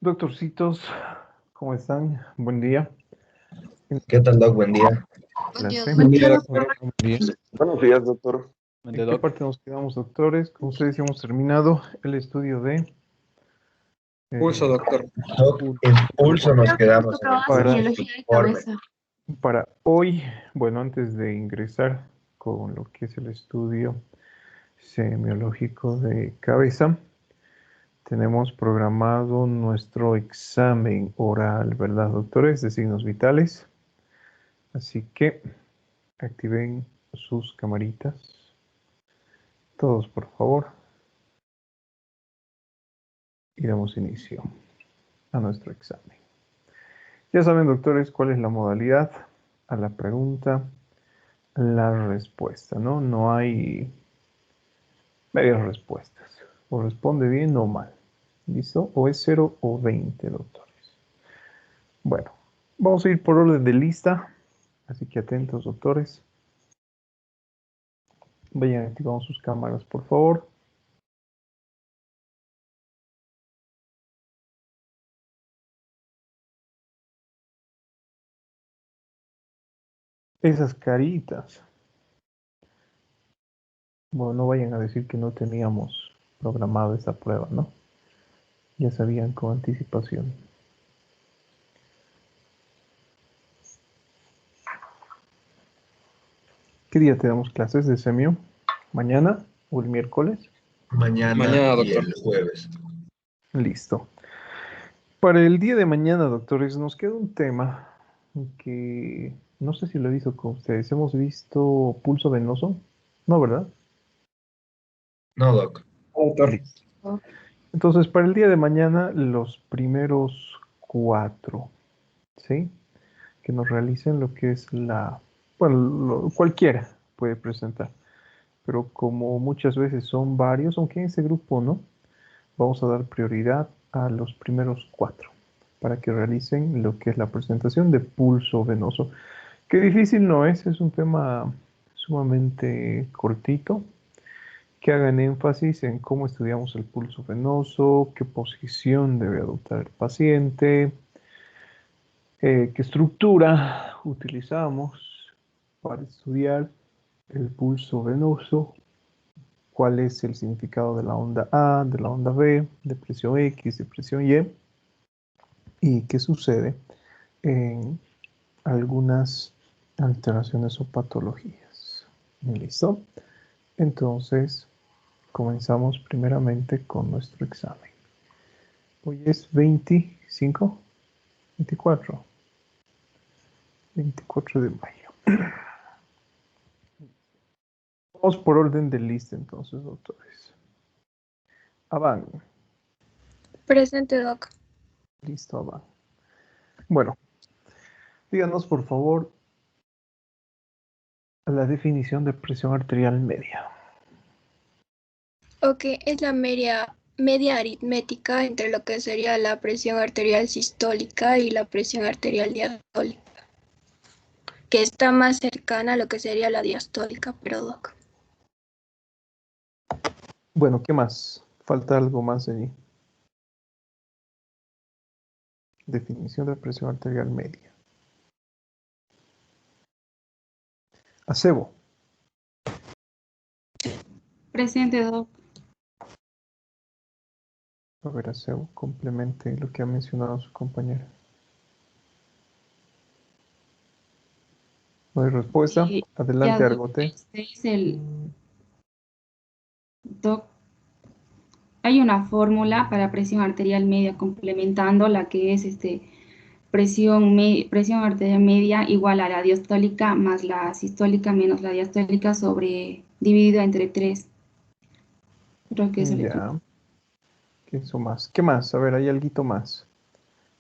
Doctorcitos, ¿cómo están? Buen día. ¿Qué tal, Doc? Buen día. Buen día, Clase. doctor. Buen día, Buen doctor. día. Buenos días, doctor. Buen ¿En día, qué doc. parte nos quedamos, doctores? Como ustedes ya hemos terminado el estudio de Pulso, doctor. Doc, en pulso nos quedamos en el Para- pulso informe. para hoy, bueno, antes de ingresar con lo que es el estudio semiológico de cabeza, tenemos programado nuestro examen oral, ¿verdad, doctores? De signos vitales. Así que activen sus camaritas. Todos, por favor. Y damos inicio a nuestro examen. Ya saben, doctores, cuál es la modalidad a la pregunta, la respuesta, ¿no? No hay varias respuestas. O responde bien o mal. ¿Listo? O es 0 o 20, doctores. Bueno, vamos a ir por orden de lista. Así que atentos, doctores. Vayan activando sus cámaras, por favor. Esas caritas. Bueno, no vayan a decir que no teníamos programado esa prueba, ¿no? Ya sabían con anticipación. ¿Qué día tenemos clases de semio? ¿Mañana o el miércoles? Mañana, Y doctor. el jueves. Listo. Para el día de mañana, doctores, nos queda un tema que no sé si lo he visto con ustedes. ¿Hemos visto pulso venoso? No, ¿verdad? No, Doc. Doctor. Listo. Entonces, para el día de mañana, los primeros 4, ¿sí? Que nos realicen lo que es bueno, cualquiera puede presentar, pero como muchas veces son varios, aunque en ese grupo no, vamos a dar prioridad a los primeros 4 para que realicen lo que es la presentación de pulso venoso. Qué difícil no es un tema sumamente cortito, que hagan énfasis en cómo estudiamos el pulso venoso, qué posición debe adoptar el paciente, qué estructura utilizamos para estudiar el pulso venoso, cuál es el significado de la onda A, de la onda B, de presión X, de presión y qué sucede en algunas alteraciones o patologías. ¿Listo? Entonces, comenzamos primeramente con nuestro examen. Hoy es 25, 24, 24 de mayo. Vamos por orden de lista entonces, doctores. Avan. Presente, doc. Listo, Avan. Bueno, díganos por favor la definición de presión arterial media. Ok, es la media aritmética entre lo que sería la presión arterial sistólica y la presión arterial diastólica, que está más cercana a lo que sería la diastólica, pero doc. Bueno, ¿qué más? Falta algo más allí. Definición de presión arterial media. Acebo. Presente, doc. A ver, Acebo, complemente lo que ha mencionado su compañera. ¿No hay respuesta? Adelante, Ya, doc, Argote. este es doc. Hay una fórmula para presión arterial media complementando la que es presión arterial media igual a la diastólica más la sistólica menos la diastólica dividido entre 3. Creo que eso le toca. Ya. ¿Qué hizo más? ¿Qué más? A ver, hay algo más.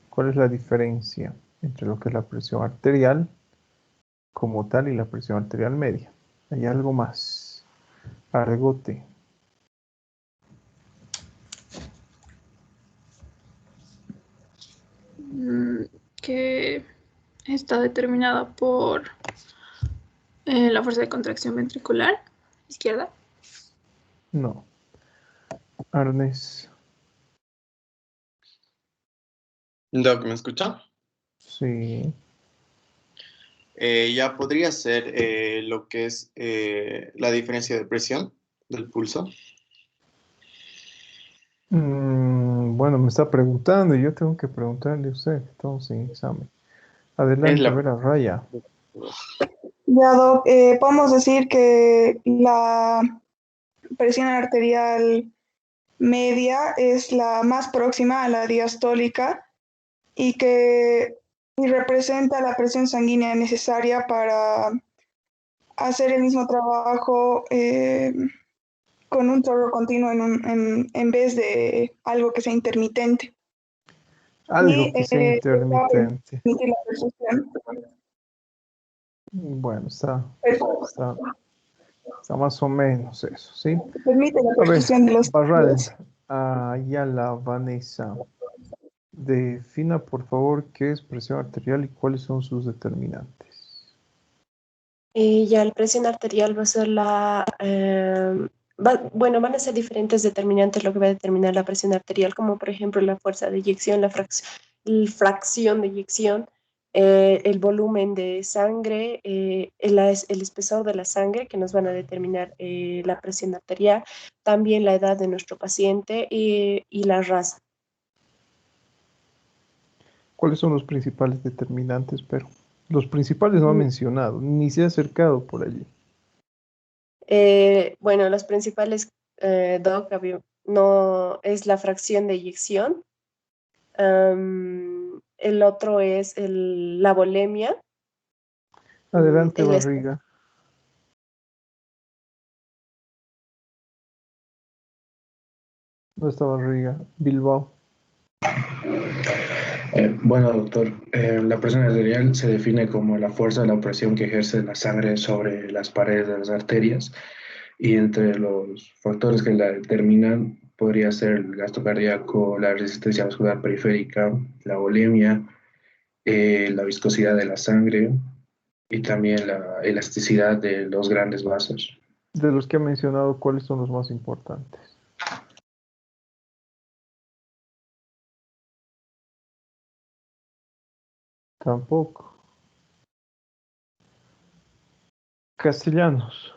¿Cuál es la diferencia entre lo que es la presión arterial como tal y la presión arterial media? Hay algo más. Argote. Que está determinada por la fuerza de contracción ventricular izquierda. No. Arnes. Doc, ¿me escucha? Sí. Ya podría ser lo que es la diferencia de presión del pulso. Bueno, me está preguntando y yo tengo que preguntarle a usted. Estamos en examen. Es Adelante, a la... ver a Raya. Ya, Doc, podemos decir que la presión arterial media es la más próxima a la diastólica y representa la presión sanguínea necesaria para hacer el mismo trabajo con un chorro continuo en vez de algo que sea intermitente. Algo Y que sea intermitente. permite la perfusión. Bueno, está más o menos eso, ¿sí? Permite la A ver, perfusión de los Barral, tejidos. Ayala, Vanessa. Defina, por favor, qué es presión arterial y cuáles son sus determinantes. Ya la presión arterial va a ser bueno, van a ser diferentes determinantes lo que va a determinar la presión arterial, como por ejemplo la fuerza de eyección, la fracción de eyección, el volumen de sangre, el espesor de la sangre, que nos van a determinar la presión arterial, también la edad de nuestro paciente y la raza. ¿Cuáles son los principales determinantes? Pero los principales no ha mencionado, ni se ha acercado por allí. Bueno, los principales, Doc, no es la fracción de eyección. El otro es la volemia. Adelante, el Barriga. No está Barriga. Bilbao. Bueno, doctor, la presión arterial se define como la fuerza o la presión que ejerce la sangre sobre las paredes de las arterias y entre los factores que la determinan podría ser el gasto cardíaco, la resistencia vascular periférica, la volemia, la viscosidad de la sangre y también la elasticidad de los grandes vasos. De los que ha mencionado, ¿cuáles son los más importantes? Tampoco. Castellanos.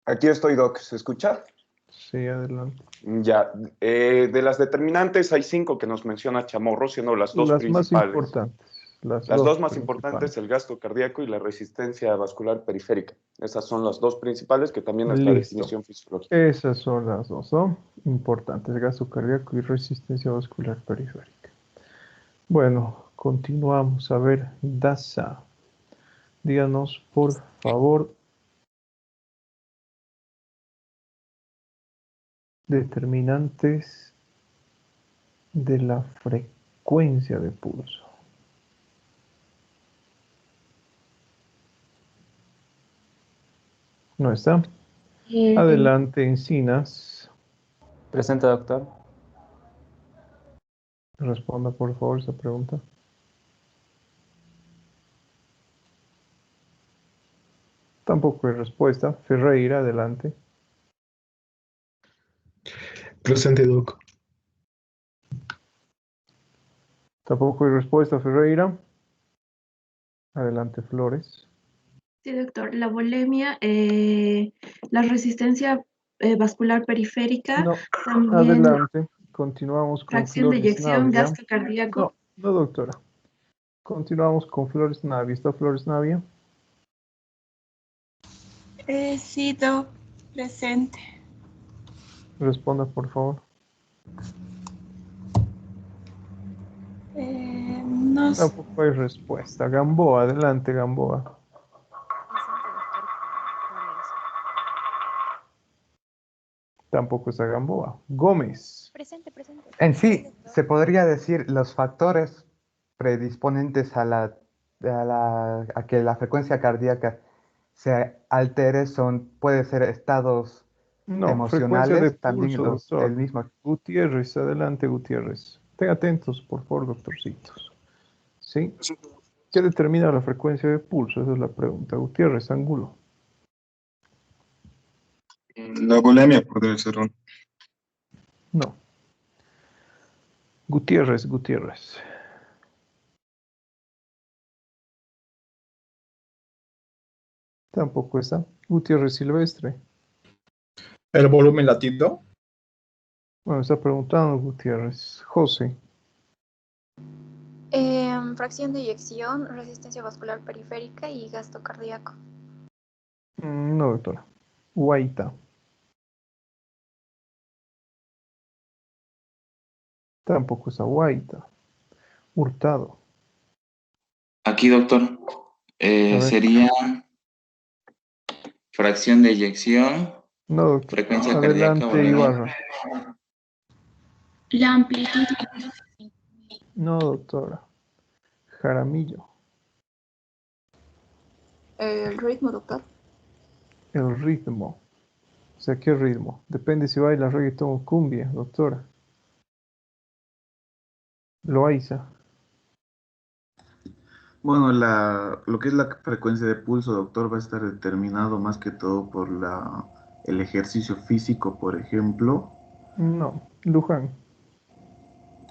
Aquí estoy, Doc. ¿Se escucha? Sí, adelante. Ya. De las determinantes hay 5 que nos menciona Chamorro, siendo las dos Las principales. más importantes. Las dos más importantes, el gasto cardíaco y la resistencia vascular periférica. Esas son las dos principales, que también es la definición fisiológica. Esas son las dos, ¿no? Importantes, gasto cardíaco y resistencia vascular periférica. Bueno, continuamos. A ver, Daza. Díganos, por favor, determinantes de la frecuencia de pulso. ¿No está? Adelante, Encinas. Presente, doctor. Responda, por favor, esa pregunta. Tampoco hay respuesta. Ferreira, adelante. Presente, Doc. Tampoco hay respuesta, Ferreira. Adelante, Flores. Sí, doctor. La volemia, la resistencia vascular periférica, No, también adelante. Continuamos con fracción de Flores eyección, Navia. gasto cardíaco. No, doctora. Continuamos con Flores Navia. ¿Está Flores Navia? Sí, Doc, presente. Responda, por favor. No sé. Tampoco hay respuesta. Gamboa, adelante, Gamboa. Tampoco está Gamboa. Gómez. Presente. En sí, se podría decir los factores predisponentes a que la frecuencia cardíaca se altere puede ser estados No, frecuencia de emocionales, también pulso, doctor. el mismo. Gutiérrez, adelante, Gutiérrez. Estén atentos, por favor, doctorcitos. ¿Sí? ¿Qué determina la frecuencia de pulso? Esa es la pregunta. Gutiérrez, Angulo. La volemia podría ser un. No. Gutiérrez. Tampoco está. Gutiérrez Silvestre. ¿El volumen latido? Bueno, está preguntando Gutiérrez. José. Fracción de eyección, resistencia vascular periférica y gasto cardíaco. No, doctora. Guaita. Tampoco está Guaita. Hurtado. Aquí, doctor. Sería fracción de eyección, no, doctor. Frecuencia Adelante, cardíaca. Ibarra. La amplitud. No, doctora. Jaramillo. El ritmo, doctor. El ritmo. O sea, ¿qué ritmo? Depende si baila reggaetón o cumbia, doctora. Loaiza. Bueno, lo que es la frecuencia de pulso, doctor, va a estar determinado más que todo por el ejercicio físico, por ejemplo. No, Luján.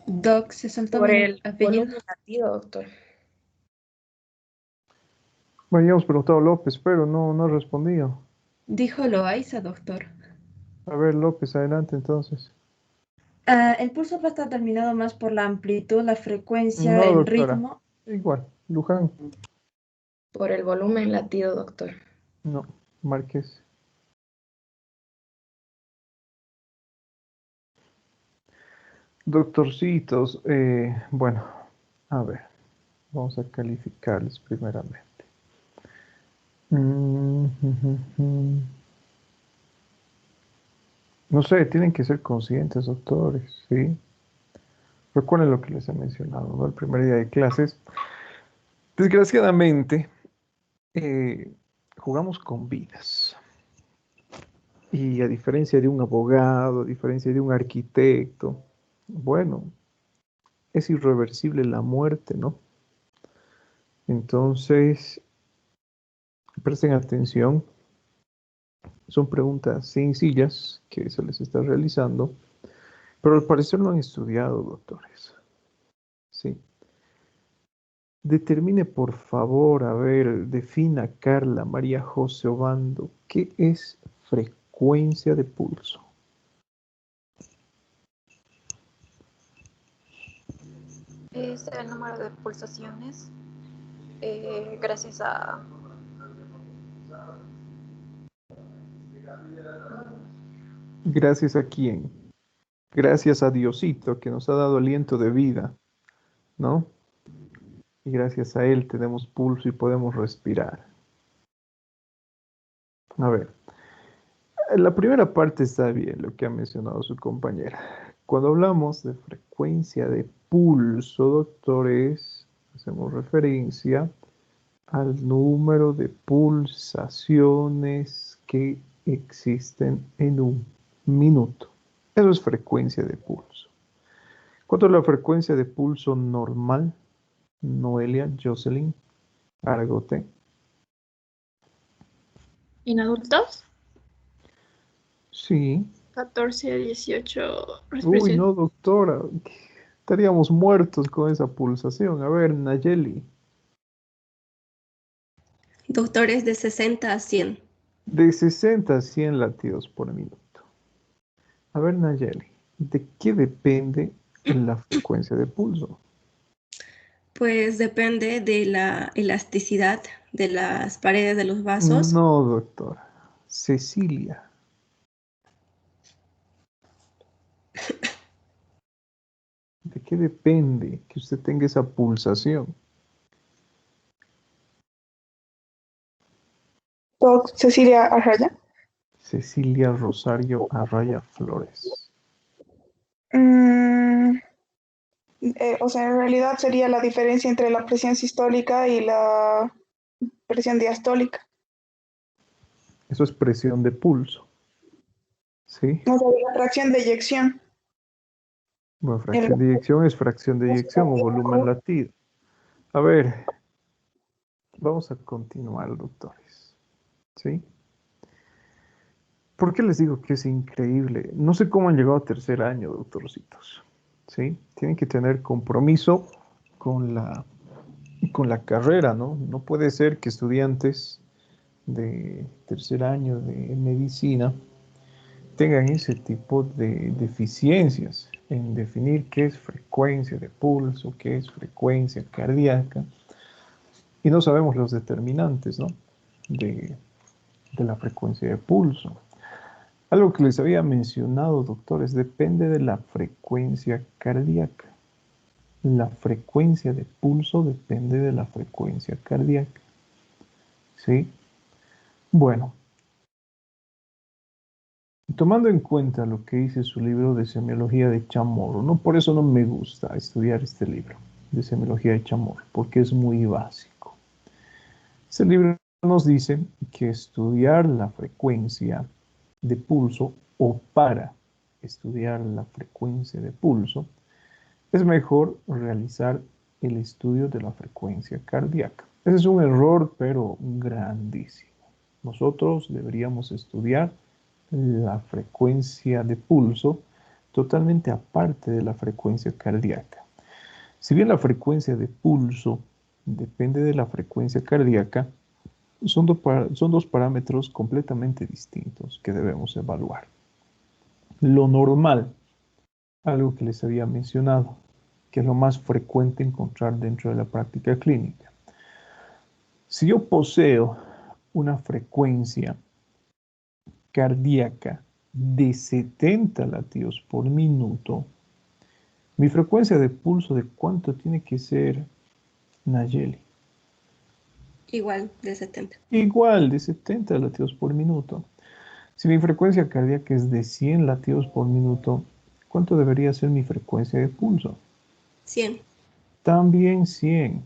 Doc, se saltó Por mi el apellido. volumen latido, doctor. Bueno, ya hemos preguntado a López, pero no ha respondido. Dijo Loaiza, doctor. A ver, López, adelante entonces. El pulso va a estar determinado más por la amplitud, la frecuencia, No, el doctora. ritmo. Igual, Luján. Por el volumen latido, doctor. No, Márquez. Doctorcitos, bueno, a ver, vamos a calificarles primeramente. No sé, tienen que ser conscientes, doctores, ¿sí? Recuerden lo que les he mencionado, ¿no? El primer día de clases. Desgraciadamente, jugamos con vidas. Y a diferencia de un abogado, a diferencia de un arquitecto, bueno, es irreversible la muerte, ¿no? Entonces, presten atención. Son preguntas sencillas que se les está realizando, pero al parecer no han estudiado, doctores. Sí. Determine, por favor, a ver, defina Carla María José Obando, ¿qué es frecuencia de pulso? Es el número de pulsaciones gracias a... ¿Gracias a quién? Gracias a Diosito que nos ha dado aliento de vida, ¿no? Y gracias a él tenemos pulso y podemos respirar. A ver, la primera parte está bien, lo que ha mencionado su compañera. Cuando hablamos de frecuencia de pulso, doctores, hacemos referencia al número de pulsaciones que existen en un minuto. Eso es frecuencia de pulso. ¿Cuánto es la frecuencia de pulso normal? Noelia, Jocelyn, Argote. ¿En adultos? Sí. 14 a 18 Uy, respiración. no, doctora. Estaríamos muertos con esa pulsación. A ver, Nayeli. Doctores, de 60 a 100. De 60 a 100 latidos por minuto. A ver, Nayeli, ¿de qué depende la frecuencia de pulso? Pues depende de la elasticidad de las paredes de los vasos. No, doctora. Cecilia. ¿De qué depende que usted tenga esa pulsación? Cecilia Arraya. Cecilia Rosario Arraya Flores. O sea, en realidad sería la diferencia entre la presión sistólica y la presión diastólica. Eso es presión de pulso. ¿Sí? O sea, la fracción de eyección. Bueno, fracción de eyección es fracción de eyección o volumen latido. A ver, vamos a continuar, doctores. ¿Sí? ¿Por qué les digo que es increíble? No sé cómo han llegado a tercer año, doctorcitos. ¿sí? Tienen que tener compromiso con la carrera, ¿no? No puede ser que estudiantes de tercer año de medicina tengan ese tipo de deficiencias en definir qué es frecuencia de pulso, qué es frecuencia cardíaca, y no sabemos los determinantes, ¿no? de la frecuencia de pulso. Algo que les había mencionado, doctores, depende de la frecuencia cardíaca. La frecuencia de pulso depende de la frecuencia cardíaca. ¿Sí? Bueno, tomando en cuenta lo que dice su libro de semiología de Chamorro, no por eso no me gusta estudiar este libro de semiología de Chamorro, porque es muy básico. Este libro nos dice que estudiar la frecuencia de pulso, o para estudiar la frecuencia de pulso, es mejor realizar el estudio de la frecuencia cardíaca. Ese es un error, pero grandísimo. Nosotros deberíamos estudiar la frecuencia de pulso totalmente aparte de la frecuencia cardíaca. Si bien la frecuencia de pulso depende de la frecuencia cardíaca, son dos parámetros completamente distintos que debemos evaluar. Lo normal, algo que les había mencionado, que es lo más frecuente encontrar dentro de la práctica clínica. Si yo poseo una frecuencia cardíaca de 70 latidos por minuto, mi frecuencia de pulso, ¿de cuánto tiene que ser, Nayeli? Igual, de 70. Igual, de 70 latidos por minuto. Si mi frecuencia cardíaca es de 100 latidos por minuto, ¿cuánto debería ser mi frecuencia de pulso? 100. También 100.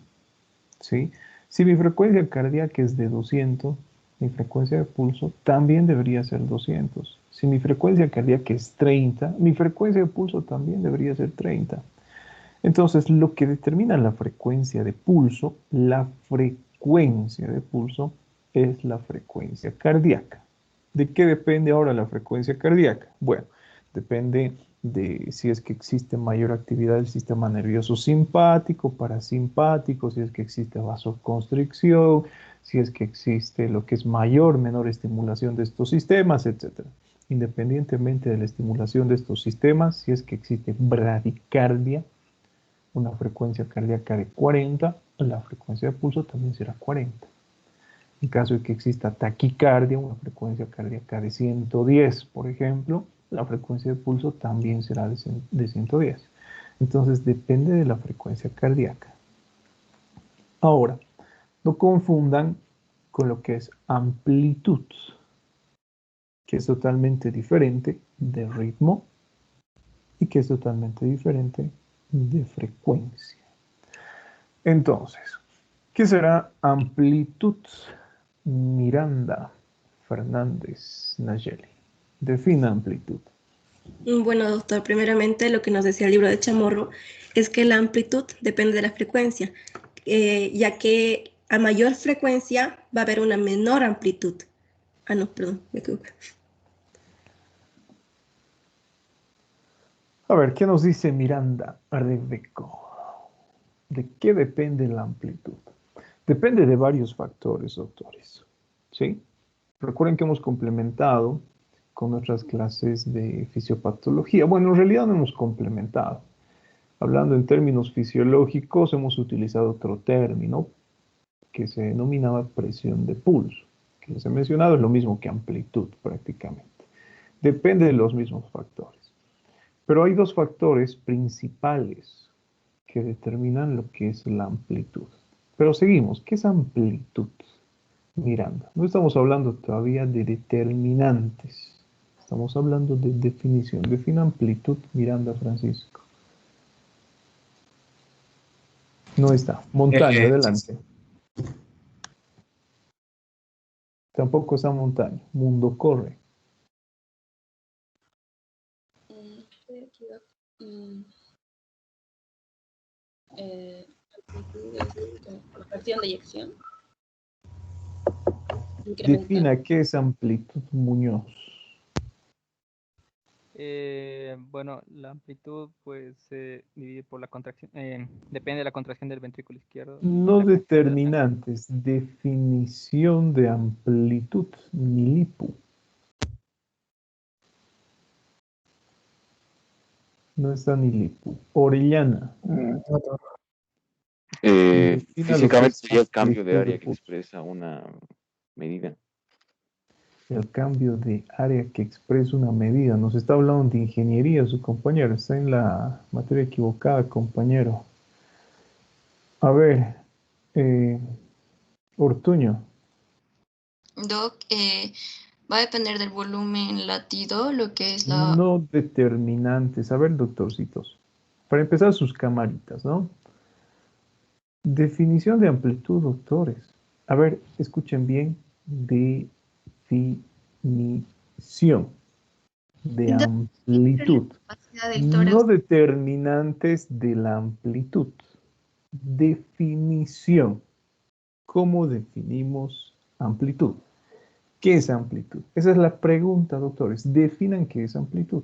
¿Sí? Si mi frecuencia cardíaca es de 200, mi frecuencia de pulso también debería ser 200. Si mi frecuencia cardíaca es 30, mi frecuencia de pulso también debería ser 30. Entonces, lo que determina la frecuencia de pulso, es la frecuencia cardíaca. ¿De qué depende ahora la frecuencia cardíaca? Bueno, depende de si es que existe mayor actividad del sistema nervioso simpático, parasimpático, si es que existe vasoconstricción, si es que existe lo que es mayor, menor estimulación de estos sistemas, etc. Independientemente de la estimulación de estos sistemas, si es que existe bradicardia, una frecuencia cardíaca de 40, la frecuencia de pulso también será 40. En caso de que exista taquicardia, una frecuencia cardíaca de 110, por ejemplo, la frecuencia de pulso también será de 110. Entonces depende de la frecuencia cardíaca. Ahora, no confundan con lo que es amplitud, que es totalmente diferente de ritmo y que es totalmente diferente de frecuencia. Entonces, ¿qué será amplitud? Miranda Fernández Nayeli. Defina amplitud. Bueno, doctor, primeramente lo que nos decía el libro de Chamorro es que la amplitud depende de la frecuencia, ya que a mayor frecuencia va a haber una menor amplitud. Ah, no, perdón, me equivoqué. A ver, ¿qué nos dice Miranda Rebeco? ¿De qué depende la amplitud? Depende de varios factores, doctores. ¿Sí? Recuerden que hemos complementado con nuestras clases de fisiopatología. Bueno, en realidad no hemos complementado. Hablando en términos fisiológicos, hemos utilizado otro término que se denominaba presión de pulso. Que les he mencionado es lo mismo que amplitud prácticamente. Depende de los mismos factores. Pero hay dos factores principales que determinan lo que es la amplitud. Pero seguimos. ¿Qué es amplitud? Miranda, no estamos hablando todavía de determinantes. Estamos hablando de definición. Defina amplitud, Miranda Francisco. No está. Montaña, adelante. Tampoco está Montaña. Mundo corre. Fracción de eyección. Defina qué es amplitud, Muñoz. Bueno, la amplitud pues se divide por la contracción, depende de la contracción del ventrículo izquierdo. No determinantes, definición de amplitud, milipu. No está ni lipu. Orellana. Físicamente sería el cambio de área que expresa una medida. El cambio de área que expresa una medida. Nos está hablando de ingeniería su compañero. Está en la materia equivocada, compañero. A ver, Ortuño. Doc, va a depender del volumen latido, lo que es la... No determinantes. A ver, doctorcitos. Para empezar, sus camaritas, ¿no? Definición de amplitud, doctores. A ver, escuchen bien. Definición de amplitud. No determinantes de la amplitud. Definición. ¿Cómo definimos amplitud? ¿Qué es amplitud? Esa es la pregunta, doctores. Definan qué es amplitud.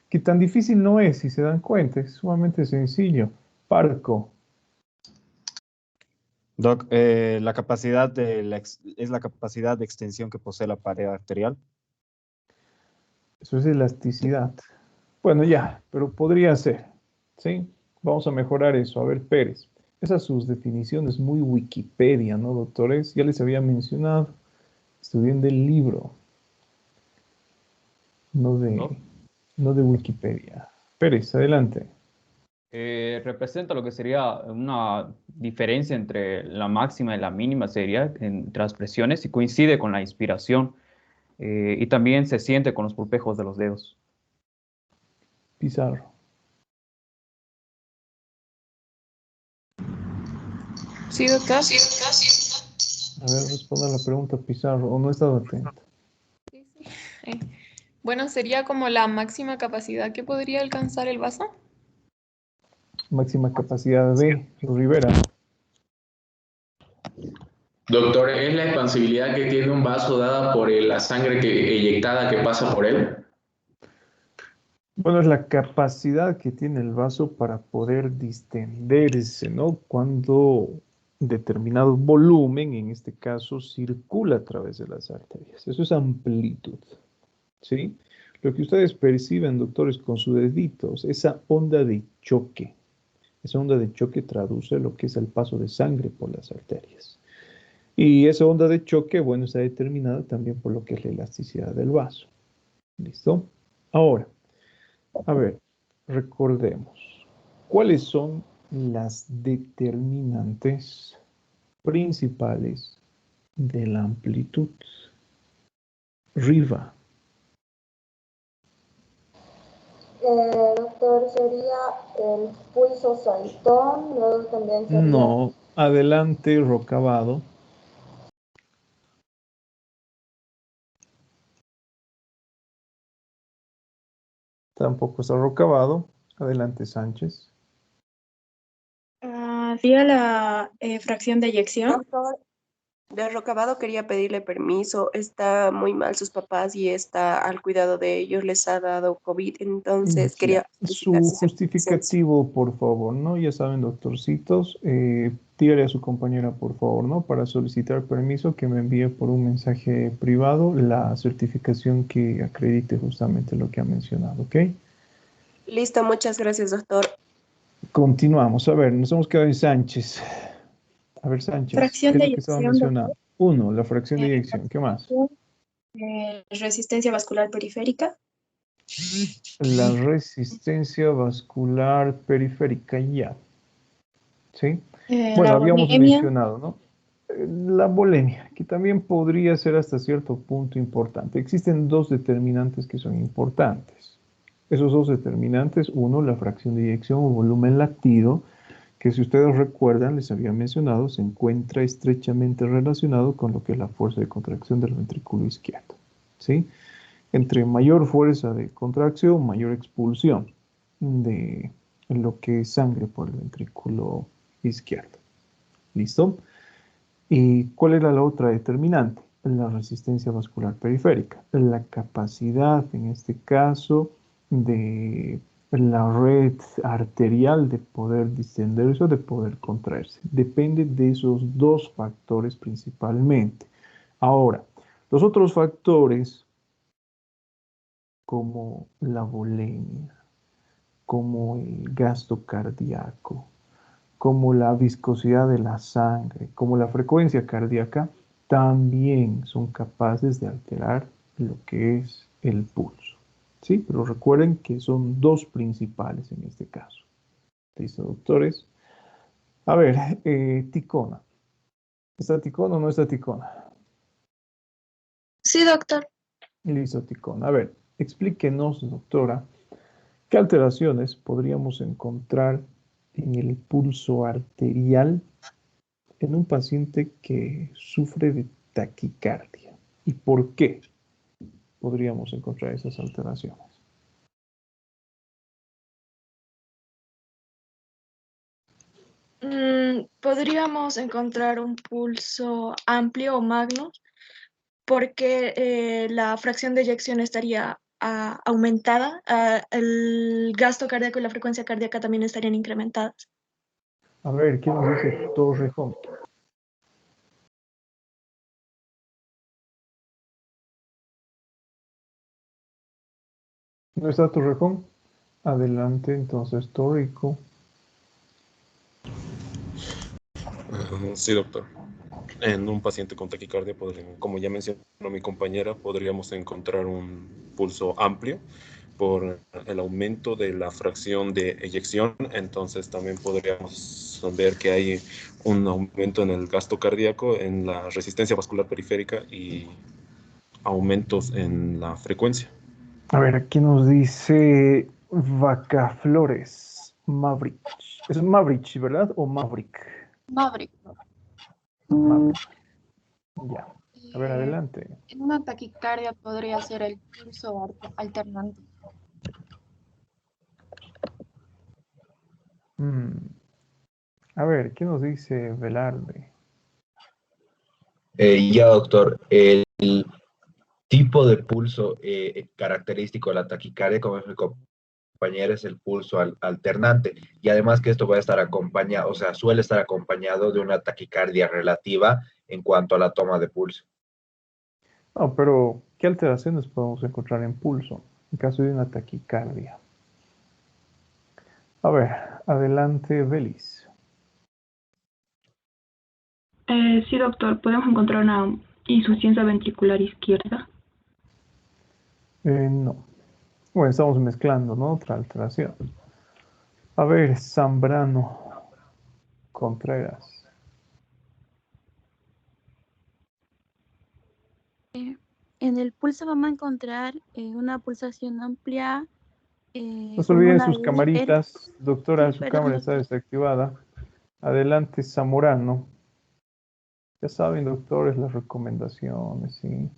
Que tan difícil no es, si se dan cuenta. Es sumamente sencillo. Parco. Doc, la capacidad es la capacidad de extensión que posee la pared arterial. Eso es elasticidad. Bueno, ya, pero podría ser. ¿Sí? Vamos a mejorar eso. A ver, Pérez. Esas sus definiciones muy Wikipedia, ¿no, doctores? Ya les había mencionado. Estudien del libro. No de Wikipedia. Pérez, adelante. Representa lo que sería una diferencia entre la máxima y la mínima sería entre las presiones y coincide con la inspiración y también se siente con los pulpejos de los dedos. Pizarro. Sí, doctor. A ver, responda la pregunta, Pizarro, o no he estado atento. Bueno, sería como la máxima capacidad que podría alcanzar el vaso. Máxima capacidad de Rivera. Doctor, ¿es la expansibilidad que tiene un vaso dada por la sangre eyectada que pasa por él? Bueno, es la capacidad que tiene el vaso para poder distenderse, ¿no? Cuando determinado volumen, en este caso, circula a través de las arterias. Eso es amplitud, ¿sí? Lo que ustedes perciben, doctores, con sus deditos, esa onda de choque. Esa onda de choque traduce lo que es el paso de sangre por las arterias. Y esa onda de choque, bueno, está determinada también por lo que es la elasticidad del vaso. ¿Listo? Ahora, a ver, recordemos. ¿Cuáles son las determinantes principales de la amplitud? Riva. Doctor, sería el pulso saltón, luego también sería... No, adelante, Rocabado. Tampoco está Rocabado. Adelante, Sánchez. Sería la fracción de eyección. Doctor, de Rocabado quería pedirle permiso. Está muy mal sus papás y está al cuidado de ellos. Les ha dado COVID, entonces quería... Su justificativo, por favor, ¿no? Ya saben, doctorcitos, dígale a su compañera, por favor, ¿no? Para solicitar permiso, que me envíe por un mensaje privado la certificación que acredite justamente lo que ha mencionado, ¿ok? Listo, muchas gracias, doctor. Continuamos. A ver, nos hemos quedado en Sánchez. A ver, Sánchez, Fracción ¿qué es de lo que estaba eyección, mencionando? Uno, la fracción de eyección. ¿Qué más? Resistencia vascular periférica. La resistencia vascular periférica, ya. ¿Sí? Bueno, habíamos mencionado, ¿no? La bulimia, que también podría ser hasta cierto punto importante. Existen dos determinantes que son importantes. Esos dos determinantes, uno, la fracción de eyección o volumen latido, que si ustedes recuerdan, les había mencionado, se encuentra estrechamente relacionado con lo que es la fuerza de contracción del ventrículo izquierdo. ¿Sí? Entre mayor fuerza de contracción, mayor expulsión de lo que es sangre por el ventrículo izquierdo. ¿Listo? ¿Y cuál era la otra determinante? La resistencia vascular periférica. La capacidad, en este caso, de la red arterial de poder distenderse o de poder contraerse. Depende de esos dos factores principalmente. Ahora, los otros factores como la volemia, como el gasto cardíaco, como la viscosidad de la sangre, como la frecuencia cardíaca, también son capaces de alterar lo que es el pulso. ¿Sí? Pero recuerden que son dos principales en este caso. ¿Listo, doctores? A ver, ticona. ¿Está ticona o no está ticona? Sí, doctor. Listo, ticona. A ver, explíquenos, doctora, ¿qué alteraciones podríamos encontrar en el pulso arterial en un paciente que sufre de taquicardia? ¿Y por qué podríamos encontrar esas alteraciones? Podríamos encontrar un pulso amplio o magno porque la fracción de eyección estaría aumentada, el gasto cardíaco y la frecuencia cardíaca también estarían incrementadas. A ver, ¿qué nos dice Torrejón? ¿No está Torrejón? Adelante, entonces, Torrico. Sí, doctor. En un paciente con taquicardia, como ya mencionó mi compañera, podríamos encontrar un pulso amplio por el aumento de la fracción de eyección. Entonces también podríamos ver que hay un aumento en el gasto cardíaco, en la resistencia vascular periférica y aumentos en la frecuencia. A ver, aquí nos dice Vacaflores, Maverick. Es Maverick, ¿verdad? ¿O Maverick? Maverick. Maverick. Ya. A ver, adelante. En una taquicardia podría ser el pulso alternante. A ver, ¿qué nos dice Velarde? Ya, doctor, el tipo de pulso característico de la taquicardia, como es mi compañero, es el pulso alternante. Y además que esto va a estar acompañado, o sea, suele estar acompañado de una taquicardia relativa en cuanto a la toma de pulso. No, pero ¿qué alteraciones podemos encontrar en pulso en caso de una taquicardia? A ver, adelante, Belis. Sí, doctor, podemos encontrar una insuficiencia ventricular izquierda. No. Bueno, estamos mezclando, ¿no? Otra alteración. A ver, Zambrano Contreras. En el pulso vamos a encontrar una pulsación amplia. No se olviden sus camaritas. Doctora, su cámara está desactivada. Adelante, Zamorano. Ya saben, doctores, las recomendaciones, ¿sí?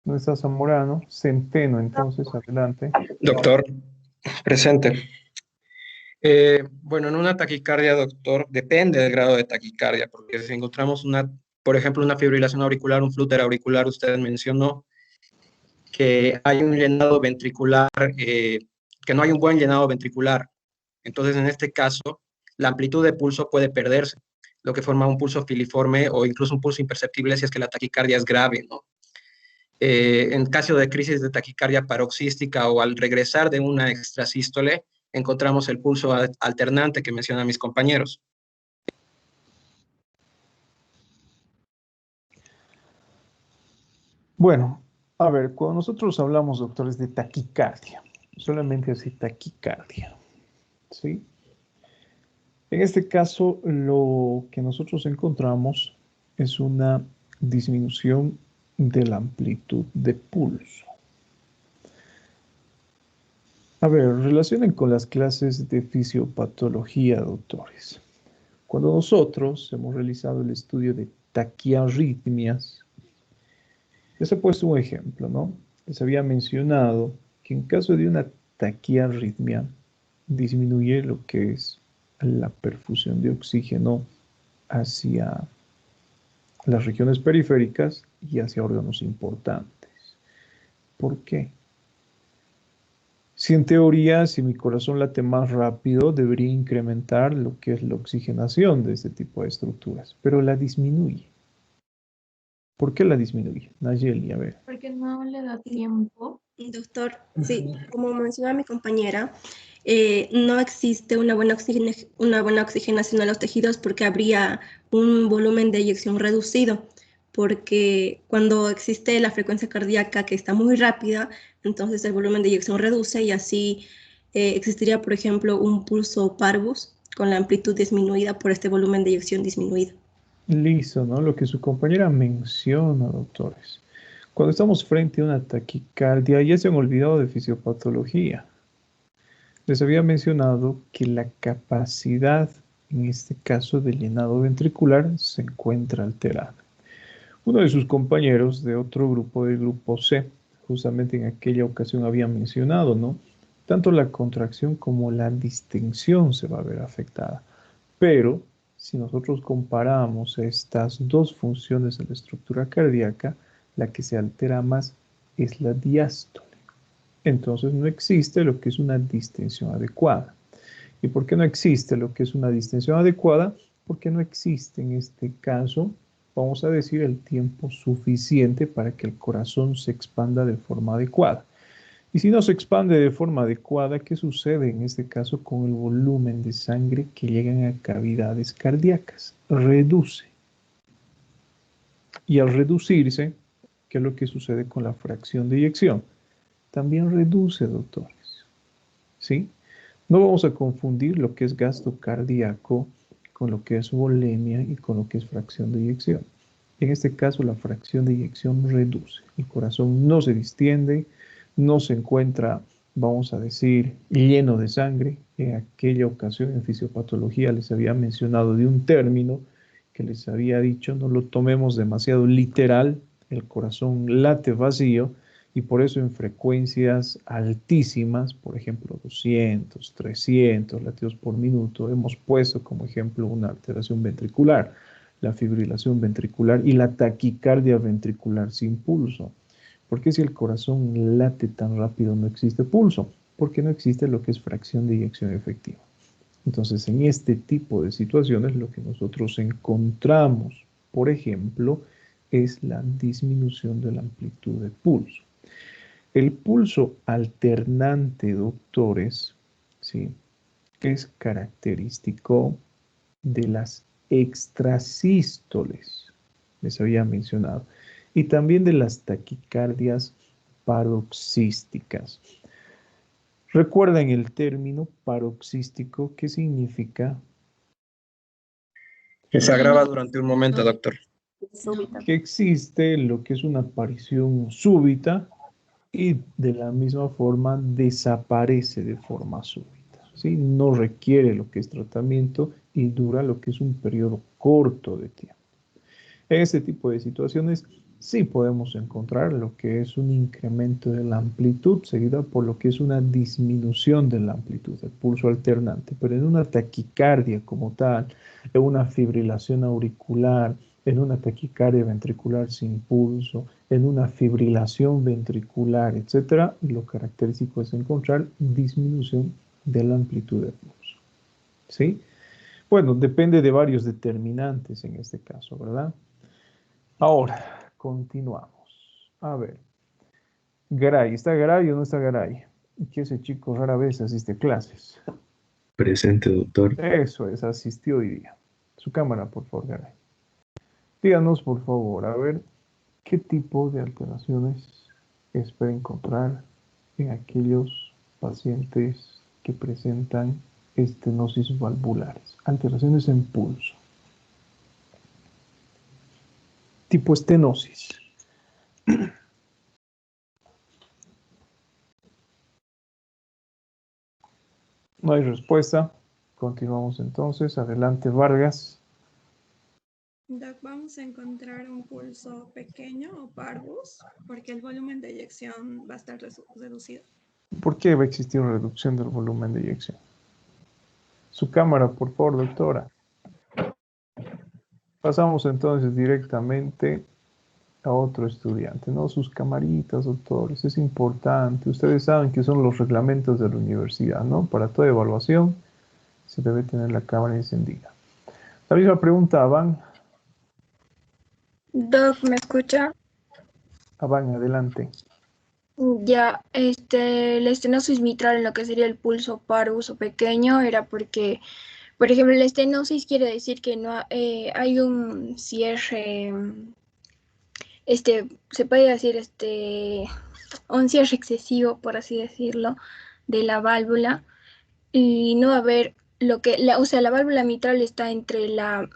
¿Dónde está Zamorano? Centeno, entonces, adelante. Doctor, presente. Bueno, en una taquicardia, doctor, depende del grado de taquicardia, porque si encontramos por ejemplo, una fibrilación auricular, un flúter auricular, usted mencionó que hay un llenado ventricular, que no hay un buen llenado ventricular. Entonces, en este caso, la amplitud de pulso puede perderse, lo que forma un pulso filiforme o incluso un pulso imperceptible si es que la taquicardia es grave, ¿no? En caso de crisis de taquicardia paroxística o al regresar de una extrasístole, encontramos el pulso alternante que mencionan mis compañeros. Bueno, a ver, cuando nosotros hablamos, doctores, de taquicardia, solamente así taquicardia, ¿sí? En este caso, lo que nosotros encontramos es una disminución de la amplitud de pulso. A ver, relacionen con las clases de fisiopatología, doctores. Cuando nosotros hemos realizado el estudio de taquiarritmias, ya se ha puesto un ejemplo, ¿no? Les había mencionado que en caso de una taquiarritmia disminuye lo que es la perfusión de oxígeno hacia las regiones periféricas y hacia órganos importantes. ¿Por qué? Si en teoría, si mi corazón late más rápido, debería incrementar lo que es la oxigenación de este tipo de estructuras, pero la disminuye. ¿Por qué la disminuye? Nayeli, a ver. Porque no le da tiempo. Doctor, sí, como mencionaba mi compañera, no existe una buena oxigenación a los tejidos porque habría un volumen de eyección reducido, porque cuando existe la frecuencia cardíaca que está muy rápida, entonces el volumen de eyección reduce y así existiría, por ejemplo, un pulso parvus con la amplitud disminuida por este volumen de eyección disminuido. Listo, ¿no? Lo que su compañera menciona, doctores. Cuando estamos frente a una taquicardia, ya se han olvidado de fisiopatología. Les había mencionado que la capacidad, en este caso del llenado ventricular, se encuentra alterada. Uno de sus compañeros de otro grupo, del grupo C, justamente en aquella ocasión había mencionado, ¿no? Tanto la contracción como la distensión se va a ver afectada. Pero si nosotros comparamos estas dos funciones de la estructura cardíaca, la que se altera más es la diástole. Entonces no existe lo que es una distensión adecuada. ¿Y por qué no existe lo que es una distensión adecuada? Porque no existe en este caso, vamos a decir, el tiempo suficiente para que el corazón se expanda de forma adecuada. Y si no se expande de forma adecuada, ¿qué sucede en este caso con el volumen de sangre que llegan a cavidades cardíacas? Reduce. Y al reducirse, ¿qué es lo que sucede con la fracción de eyección? También reduce, doctores. ¿Sí? No vamos a confundir lo que es gasto cardíaco con lo que es volemia y con lo que es fracción de eyección. En este caso, la fracción de eyección reduce. El corazón no se distiende, no se encuentra, vamos a decir, lleno de sangre. En aquella ocasión en fisiopatología les había mencionado de un término que les había dicho, no lo tomemos demasiado literal, el corazón late vacío y por eso en frecuencias altísimas, por ejemplo 200, 300 latidos por minuto, hemos puesto como ejemplo una alteración ventricular, la fibrilación ventricular y la taquicardia ventricular sin pulso. ¿Por qué si el corazón late tan rápido no existe pulso? Porque no existe lo que es fracción de eyección efectiva. Entonces, en este tipo de situaciones, lo que nosotros encontramos, por ejemplo, es la disminución de la amplitud de pulso. El pulso alternante, doctores, ¿sí?, es característico de las extrasístoles, les había mencionado, y también de las taquicardias paroxísticas. Recuerden el término paroxístico, ¿qué significa? Que se agrava durante un momento, doctor. Que existe lo que es una aparición súbita y de la misma forma desaparece de forma súbita, ¿sí? No requiere lo que es tratamiento y dura lo que es un periodo corto de tiempo. En este tipo de situaciones sí podemos encontrar lo que es un incremento de la amplitud seguida por lo que es una disminución de la amplitud del pulso alternante, pero en una taquicardia como tal, en una fibrilación auricular, en una taquicardia ventricular sin pulso, en una fibrilación ventricular, etc., lo característico es encontrar disminución de la amplitud del pulso. ¿Sí? Bueno, depende de varios determinantes en este caso, ¿verdad? Ahora, continuamos. A ver. Garay, ¿está Garay o no está Garay? Que ese chico rara vez asiste a clases. Presente, doctor. Eso es, asistió hoy día. Su cámara, por favor, Garay. Díganos, por favor, a ver, ¿qué tipo de alteraciones espera encontrar en aquellos pacientes que presentan estenosis valvulares? Alteraciones en pulso. Tipo estenosis. No hay respuesta. Continuamos entonces. Adelante, Vargas. Doc, vamos a encontrar un pulso pequeño o parvus porque el volumen de eyección va a estar reducido. ¿Por qué va a existir una reducción del volumen de eyección? Su cámara, por favor, doctora. Pasamos entonces directamente a otro estudiante, ¿no? Sus camaritas, doctores, es importante. Ustedes saben que son los reglamentos de la universidad, ¿no? Para toda evaluación se debe tener la cámara encendida. La misma pregunta, Avan. Doc, ¿me escucha? Avan, adelante. Ya, la estenosis mitral en lo que sería el pulso parvus o pequeño era porque, por ejemplo, la estenosis quiere decir que no hay un cierre, se puede decir, un cierre excesivo, por así decirlo, de la válvula y no va a haber o sea, la válvula mitral está entre la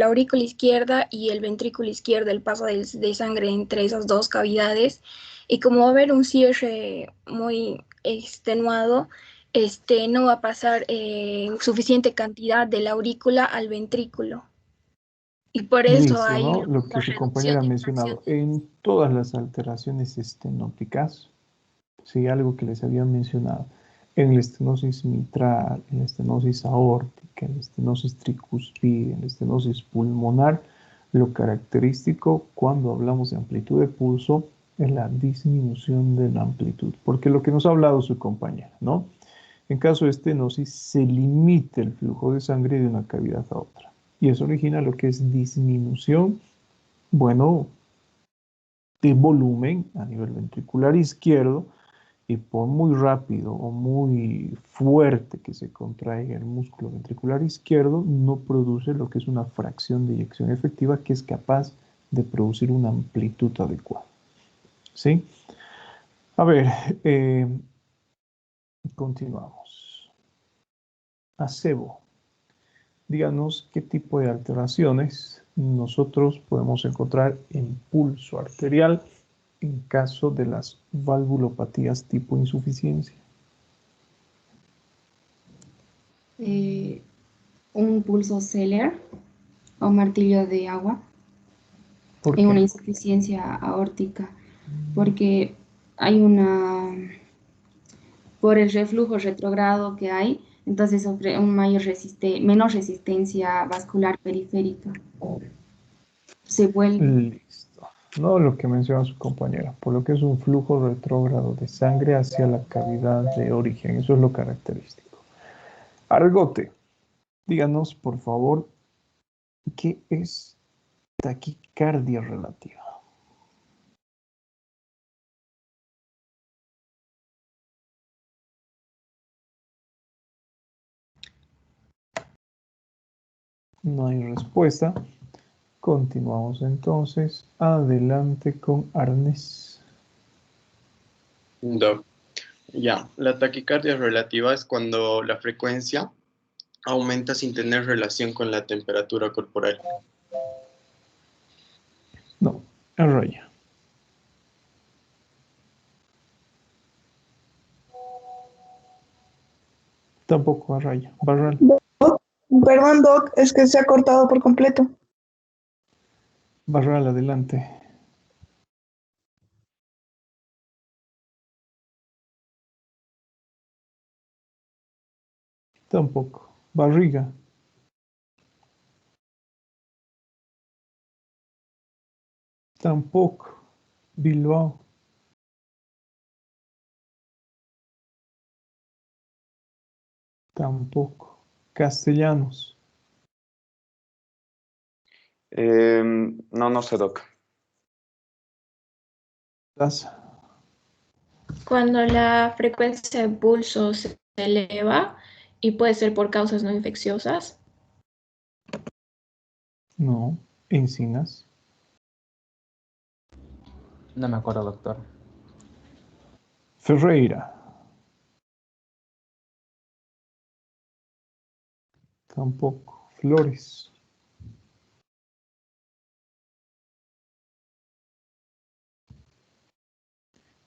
aurícula izquierda y el ventrículo izquierdo, el paso de sangre entre esas dos cavidades. Y como va a haber un cierre muy extenuado, no va a pasar suficiente cantidad de la aurícula al ventrículo. Y por eso Listo, hay ¿no? Lo que la su reducción compañera ha de mencionado. fracciones. En todas las alteraciones estenóticas, sí, algo que les había mencionado, en la estenosis mitral, en la estenosis aórtica, en la estenosis tricuspide, en la estenosis pulmonar, lo característico cuando hablamos de amplitud de pulso es la disminución de la amplitud, porque lo que nos ha hablado su compañera, ¿no? En caso de estenosis se limita el flujo de sangre de una cavidad a otra y eso origina lo que es disminución, bueno, de volumen a nivel ventricular izquierdo y por muy rápido o muy fuerte que se contraiga el músculo ventricular izquierdo, no produce lo que es una fracción de eyección efectiva que es capaz de producir una amplitud adecuada. ¿Sí? A ver, continuamos. Acebo, díganos qué tipo de alteraciones nosotros podemos encontrar en pulso arterial en caso de las valvulopatías tipo insuficiencia. Un pulso Seller o martillo de agua ¿Por en una qué? insuficiencia aórtica, porque hay por el reflujo retrógrado que hay, entonces sufre menor resistencia vascular periférica. Se vuelve. Listo. No lo que menciona su compañera, por lo que es un flujo retrógrado de sangre hacia la cavidad de origen. Eso es lo característico. Argote, díganos, por favor, ¿qué es taquicardia relativa? No hay respuesta. Continuamos entonces. Adelante con Arnes. Doc, ya, la taquicardia relativa es cuando la frecuencia aumenta sin tener relación con la temperatura corporal. No, arroya. Tampoco arroya. Barral. Perdón, Doc, es que se ha cortado por completo. Barral, adelante. Tampoco. Barriga. Tampoco. Bilbao. Tampoco. Castellanos. No, no sé, Doc. Plaza. Cuando la frecuencia de pulso se eleva y puede ser por causas no infecciosas. No. Encinas. No me acuerdo, doctor. Ferreira. Tampoco. Flores.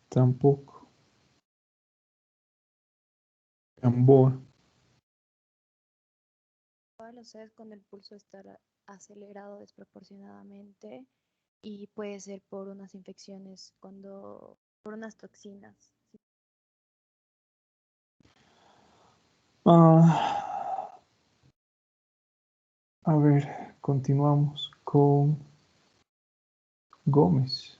Tampoco. Gamboa. Lo sé cuando el pulso está acelerado desproporcionadamente y puede ser por unas infecciones, por unas toxinas. A ver, continuamos con Gómez.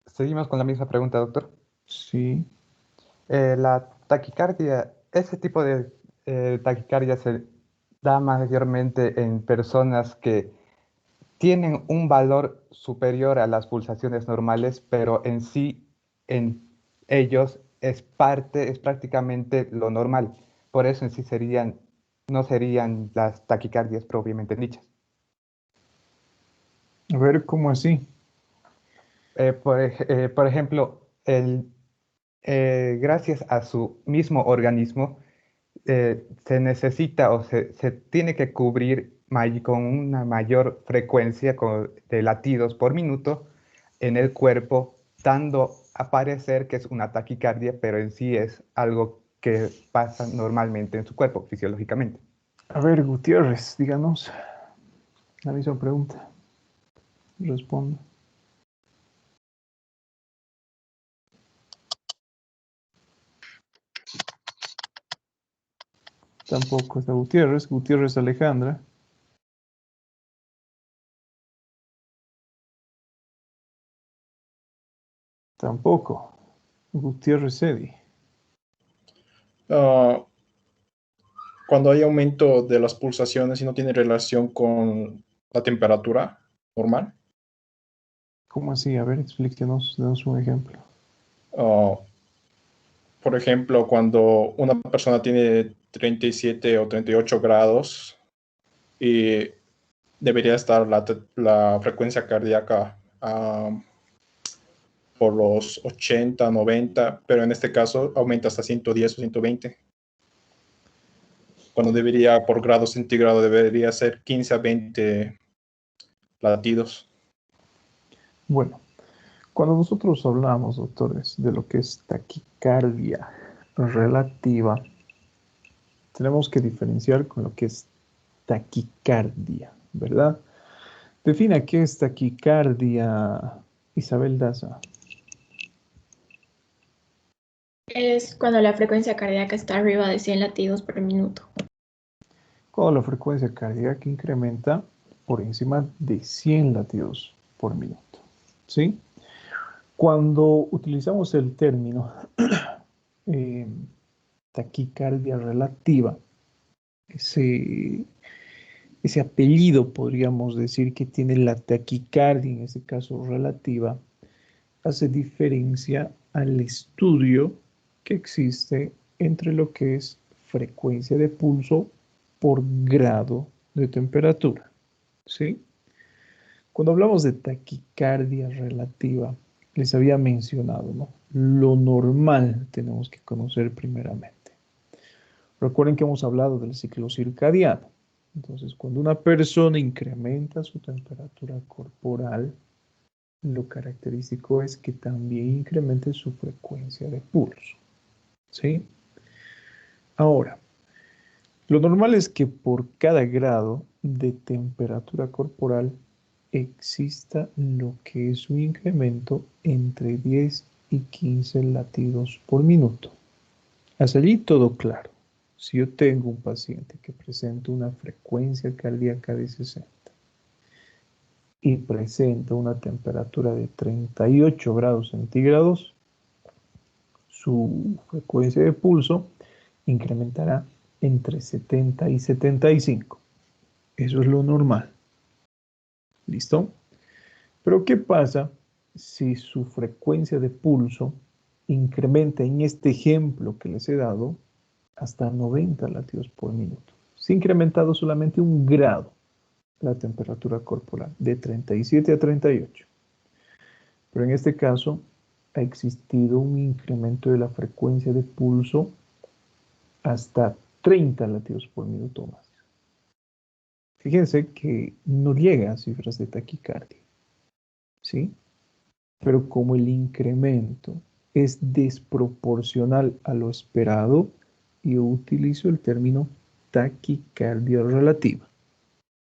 Seguimos con la misma pregunta, doctor. Sí. La taquicardia, ese tipo de taquicardia se da mayormente en personas que tienen un valor superior a las pulsaciones normales, pero en sí, en ellos es prácticamente lo normal. Por eso en sí no serían las taquicardias propiamente dichas. A ver, ¿cómo así? Por ejemplo, gracias a su mismo organismo, se necesita o se tiene que cubrir con una mayor frecuencia de latidos por minuto en el cuerpo, dando a parecer que es una taquicardia, pero en sí es algo que pasa normalmente en su cuerpo, fisiológicamente. A ver, Gutiérrez, díganos la misma pregunta. Responda. Tampoco está Gutiérrez. Gutiérrez Alejandra. Tampoco. Gutiérrez Eddie. Cuando hay aumento de las pulsaciones y no tiene relación con la temperatura normal. ¿Cómo así? A ver, explíquenos, denos un ejemplo. Por ejemplo, cuando una persona tiene 37 o 38 grados y debería estar la frecuencia cardíaca por los 80, 90, pero en este caso aumenta hasta 110 o 120. Cuando debería, por grado centígrado, debería ser 15 a 20 latidos. Bueno, cuando nosotros hablamos, doctores, de lo que es taquicardia relativa, tenemos que diferenciar con lo que es taquicardia, ¿verdad? Defina qué es taquicardia, Isabel Daza. Es cuando la frecuencia cardíaca está arriba de 100 latidos por minuto. Cuando la frecuencia cardíaca incrementa por encima de 100 latidos por minuto, ¿sí? Cuando utilizamos el término taquicardia relativa, ese apellido podríamos decir que tiene la taquicardia, en este caso relativa, hace diferencia al estudio que existe entre lo que es frecuencia de pulso por grado de temperatura, ¿sí? Cuando hablamos de taquicardia relativa, les había mencionado, ¿no? Lo normal tenemos que conocer primeramente. Recuerden que hemos hablado del ciclo circadiano. Entonces, cuando una persona incrementa su temperatura corporal, lo característico es que también incremente su frecuencia de pulso, ¿sí? Ahora, lo normal es que por cada grado de temperatura corporal exista lo que es un incremento entre 10 y 15 latidos por minuto. Hasta allí todo claro. Si yo tengo un paciente que presenta una frecuencia cardíaca de 60 y presenta una temperatura de 38 grados centígrados, su frecuencia de pulso incrementará entre 70 y 75. Eso es lo normal. ¿Listo? Pero ¿qué pasa si su frecuencia de pulso incrementa en este ejemplo que les he dado hasta 90 latidos por minuto? Se ha incrementado solamente un grado la temperatura corporal, de 37 a 38. Pero en este caso ha existido un incremento de la frecuencia de pulso hasta 30 latidos por minuto más. Fíjense que no llega a cifras de taquicardia, ¿sí? Pero como el incremento es desproporcional a lo esperado, yo utilizo el término taquicardia relativa,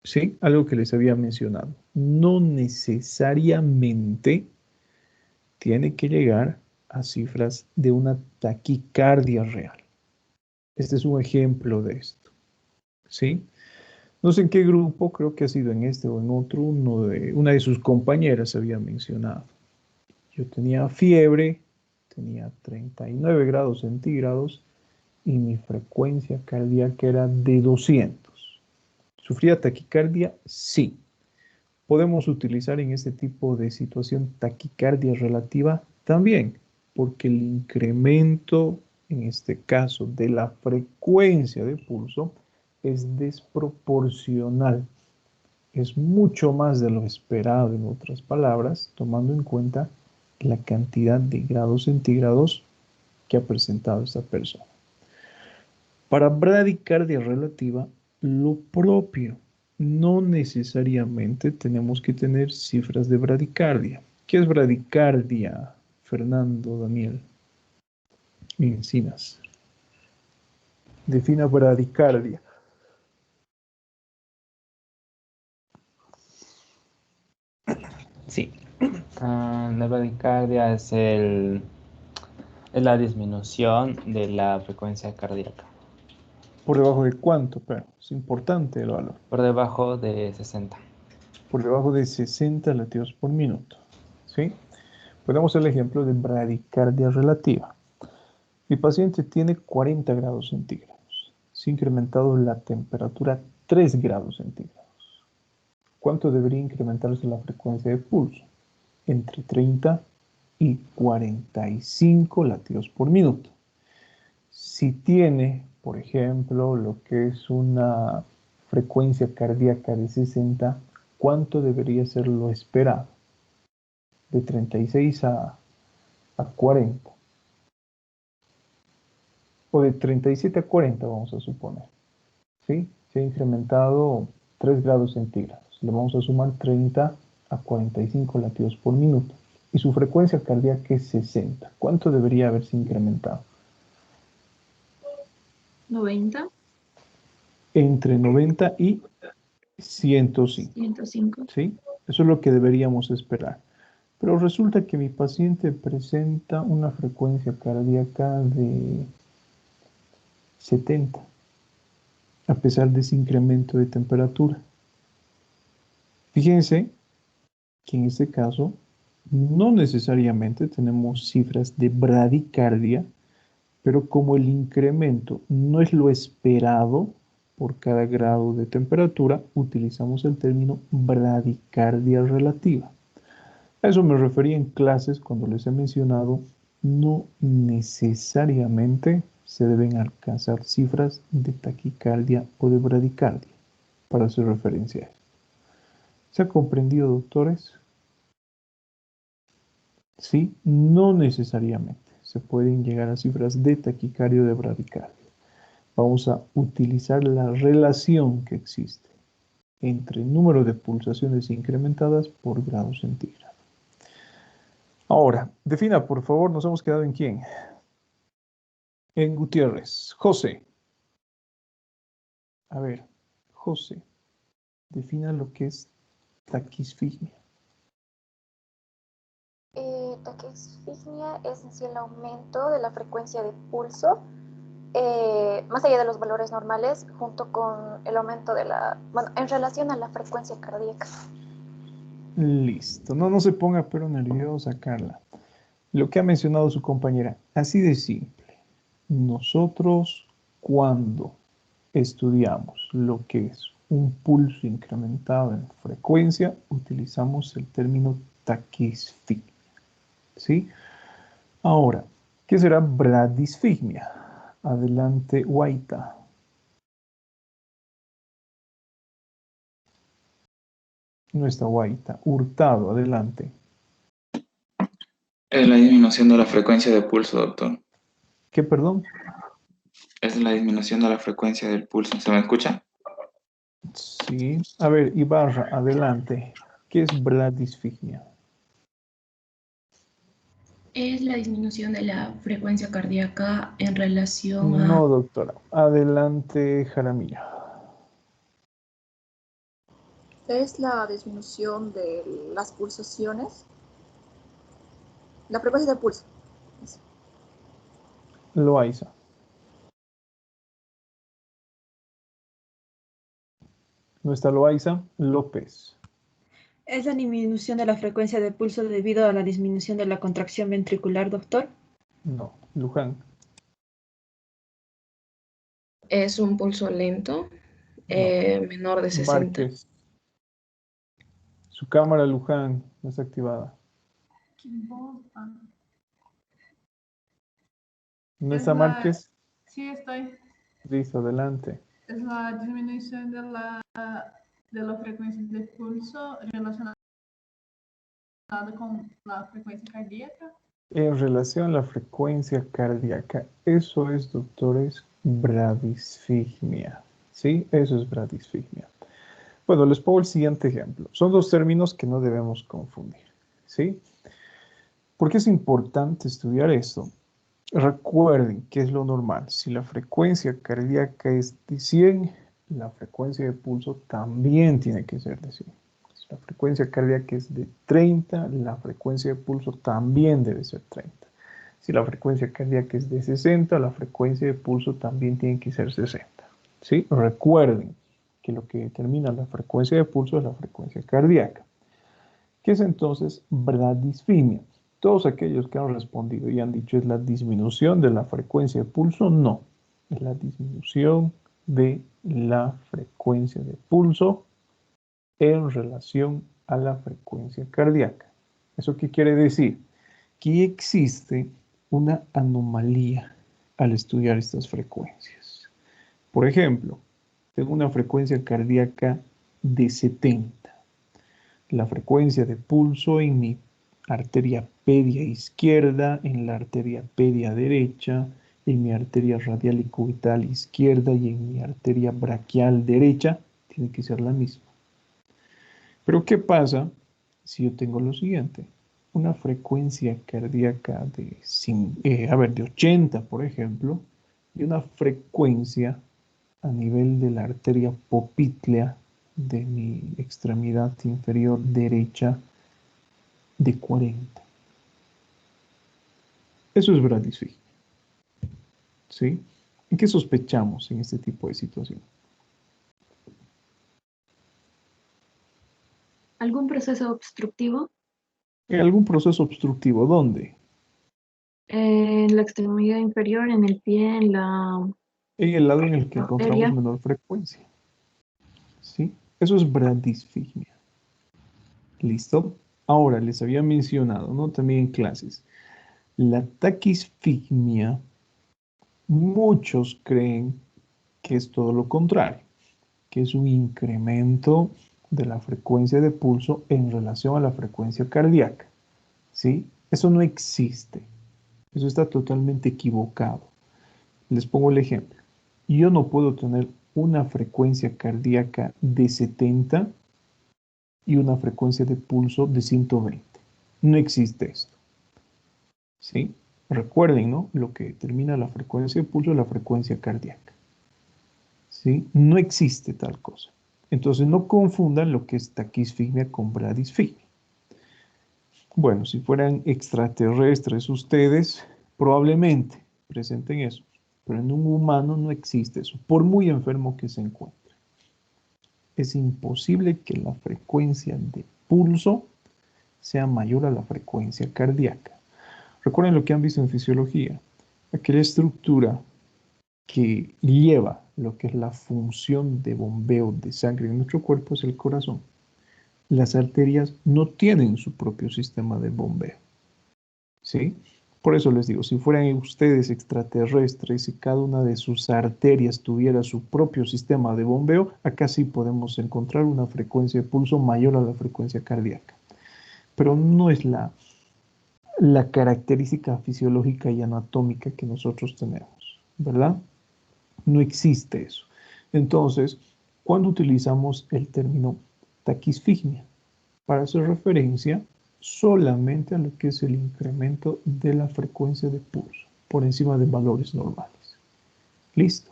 ¿sí? Algo que les había mencionado. No necesariamente tiene que llegar a cifras de una taquicardia real. Este es un ejemplo de esto, ¿sí? No sé en qué grupo, creo que ha sido en este o en otro, una de sus compañeras había mencionado. Yo tenía fiebre, tenía 39 grados centígrados y mi frecuencia cardíaca era de 200. ¿Sufría taquicardia? Sí. ¿Podemos utilizar en este tipo de situación taquicardia relativa? También, porque el incremento, en este caso, de la frecuencia de pulso es desproporcional. Es mucho más de lo esperado, en otras palabras, tomando en cuenta la cantidad de grados centígrados que ha presentado esta persona. Para bradicardia relativa, lo propio. No necesariamente tenemos que tener cifras de bradicardia. ¿Qué es bradicardia, Fernando Daniel Encinas? Defina bradicardia. Sí. La bradicardia es la disminución de la frecuencia cardíaca. ¿Por debajo de cuánto? Pero es importante el valor. Por debajo de 60. Por debajo de 60 latidos por minuto. ¿Sí? Podemos hacer el ejemplo de bradicardia relativa. Mi paciente tiene 40 grados centígrados. Se ha incrementado la temperatura 3 grados centígrados. ¿Cuánto debería incrementarse la frecuencia de pulso? Entre 30 y 45 latidos por minuto. Si tiene, por ejemplo, lo que es una frecuencia cardíaca de 60, ¿cuánto debería ser lo esperado? De 36 a 40. O de 37 a 40, vamos a suponer. ¿Sí? Se ha incrementado 3 grados centígrados. Le vamos a sumar 30 a 45 latidos por minuto. Y su frecuencia cardíaca es 60. ¿Cuánto debería haberse incrementado? 90. Entre 90 y 105. 105. ¿Sí? Eso es lo que deberíamos esperar. Pero resulta que mi paciente presenta una frecuencia cardíaca de 70, a pesar de ese incremento de temperatura. Fíjense que en este caso no necesariamente tenemos cifras de bradicardia, pero como el incremento no es lo esperado por cada grado de temperatura, utilizamos el término bradicardia relativa. A eso me refería en clases cuando les he mencionado, no necesariamente se deben alcanzar cifras de taquicardia o de bradicardia para hacer referencia a eso. ¿Se ha comprendido, doctores? Sí, no necesariamente se pueden llegar a cifras de taquicardia o de bradicardia. Vamos a utilizar la relación que existe entre el número de pulsaciones incrementadas por grado centígrado. Ahora, defina, por favor, nos hemos quedado en quién. En Gutiérrez. José. A ver, José, defina lo que es taquisfignia. Taquisfignia es en sí el aumento de la frecuencia de pulso, más allá de los valores normales, junto con el aumento de en relación a la frecuencia cardíaca. Listo, no se ponga pero nerviosa, Carla. Lo que ha mencionado su compañera, así de simple. Nosotros cuando estudiamos lo que es un pulso incrementado en frecuencia, utilizamos el término taquisfignia. ¿Sí? Ahora, ¿qué será bradisfigmia? Adelante, Guaita. No está Guaita. Hurtado, adelante. Es la disminución de la frecuencia de pulso, doctor. ¿Qué, perdón? Es la disminución de la frecuencia del pulso. ¿Se me escucha? Sí. A ver, Ibarra, adelante. ¿Qué es bradisfigmia? Es la disminución de la frecuencia cardíaca en relación a... No, doctora. Adelante, Jaramillo. Es la disminución de las pulsaciones, la frecuencia del pulso. Loaiza. No está Loaiza. López. ¿Es la disminución de la frecuencia de pulso debido a la disminución de la contracción ventricular, doctor? No. Luján. Es un pulso lento, menor de 60. Márquez. Su cámara, Luján, no está activada. ¿No está Márquez? Sí, estoy. Listo, adelante. Es la disminución de la frecuencia de pulso relacionada con la frecuencia cardíaca. En relación a la frecuencia cardíaca, eso es, doctores, bradisfigmia. ¿Sí? Eso es bradisfigmia. Bueno, les pongo el siguiente ejemplo. Son dos términos que no debemos confundir. ¿Sí? ¿Por qué es importante estudiar esto? Recuerden que es lo normal. Si la frecuencia cardíaca es de 100, la frecuencia de pulso también tiene que ser de 100. Si la frecuencia cardíaca es de 30, la frecuencia de pulso también debe ser 30. Si la frecuencia cardíaca es de 60, la frecuencia de pulso también tiene que ser 60. ¿Sí? Recuerden que lo que determina la frecuencia de pulso es la frecuencia cardíaca. ¿Qué es entonces bradisfigmia? Todos aquellos que han respondido y han dicho es la disminución de la frecuencia de pulso, no. Es la disminución de la frecuencia de pulso en relación a la frecuencia cardíaca. ¿Eso qué quiere decir? Que existe una anomalía al estudiar estas frecuencias. Por ejemplo, tengo una frecuencia cardíaca de 70. La frecuencia de pulso en mi arteria pedia izquierda, en la arteria pedia derecha, en mi arteria radial y cubital izquierda y en mi arteria braquial derecha, tiene que ser la misma. Pero ¿qué pasa si yo tengo lo siguiente? Una frecuencia cardíaca de 80, por ejemplo, y una frecuencia a nivel de la arteria poplítea de mi extremidad inferior derecha de 40. Eso es bradisfigmia. ¿Sí? ¿Y qué sospechamos en este tipo de situación? ¿Algún proceso obstructivo? ¿En algún proceso obstructivo? ¿Dónde? En la extremidad inferior, en el pie, en la En el lado en el que encontramos arteria. menor frecuencia. ¿Sí? Eso es bradisfigmia. ¿Listo? Ahora, les había mencionado, ¿no? También en clases. La taquisfigmia, muchos creen que es todo lo contrario, que es un incremento de la frecuencia de pulso en relación a la frecuencia cardíaca. ¿Sí? Eso no existe. Eso está totalmente equivocado. Les pongo el ejemplo. Yo no puedo tener una frecuencia cardíaca de 70 y una frecuencia de pulso de 120. No existe esto. ¿Sí? Recuerden, ¿no? Lo que determina la frecuencia de pulso es la frecuencia cardíaca. ¿Sí? No existe tal cosa. Entonces no confundan lo que es taquisfigmia con bradisfigmia. Bueno, si fueran extraterrestres ustedes, probablemente presenten eso. Pero en un humano no existe eso, por muy enfermo que se encuentre. Es imposible que la frecuencia de pulso sea mayor a la frecuencia cardíaca. Recuerden lo que han visto en fisiología. Aquella estructura que lleva lo que es la función de bombeo de sangre en nuestro cuerpo es el corazón. Las arterias no tienen su propio sistema de bombeo. ¿Sí? Por eso les digo, si fueran ustedes extraterrestres y cada una de sus arterias tuviera su propio sistema de bombeo, acá sí podemos encontrar una frecuencia de pulso mayor a la frecuencia cardíaca. Pero no es la característica fisiológica y anatómica que nosotros tenemos, ¿verdad? No existe eso. Entonces, ¿cuándo utilizamos el término taquisfigmia? Para hacer referencia solamente a lo que es el incremento de la frecuencia de pulso por encima de valores normales. Listo.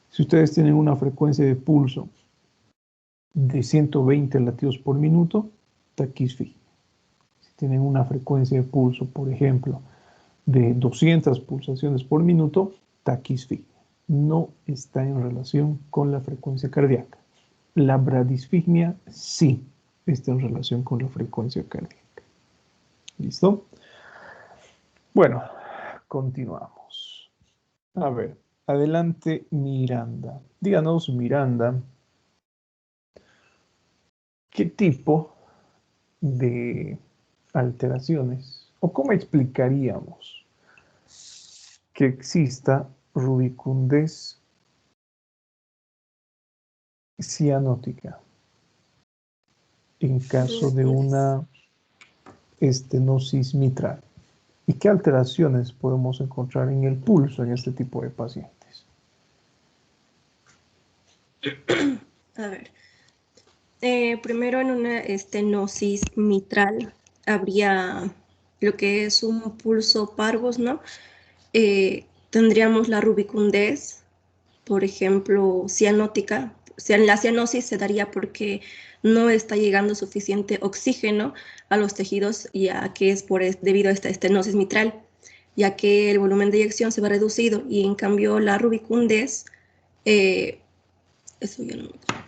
Si ustedes tienen una frecuencia de pulso de 120 latidos por minuto, taquisfigmia. Si tienen una frecuencia de pulso, por ejemplo, de 200 pulsaciones por minuto, taquisfigmia. no está en relación con la frecuencia cardíaca. La bradisfigmia sí está en relación con la frecuencia cardíaca. ¿Listo? Bueno, continuamos. A ver, adelante Miranda. Díganos, Miranda, ¿qué tipo de alteraciones o cómo explicaríamos que exista rubicundez cianótica en caso de una estenosis mitral? ¿Y qué alteraciones podemos encontrar en el pulso en este tipo de pacientes? A ver, primero en una estenosis mitral habría lo que es un pulso parvus, ¿no? Tendríamos la rubicundez, por ejemplo, cianótica. La cianosis se daría porque no está llegando suficiente oxígeno a los tejidos, ya que es debido a esta estenosis mitral, ya que el volumen de eyección se va reducido, y en cambio la rubicundez, eso ya no me acuerdo.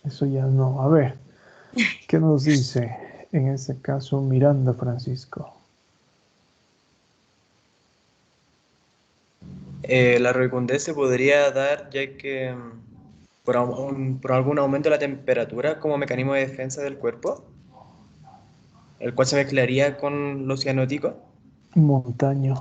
Eso ya no. A ver, ¿qué nos dice en este caso Miranda Francisco? La rubicundez se podría dar ya que por algún aumento de la temperatura como mecanismo de defensa del cuerpo, el cual se mezclaría con lo cianótico. Montaño.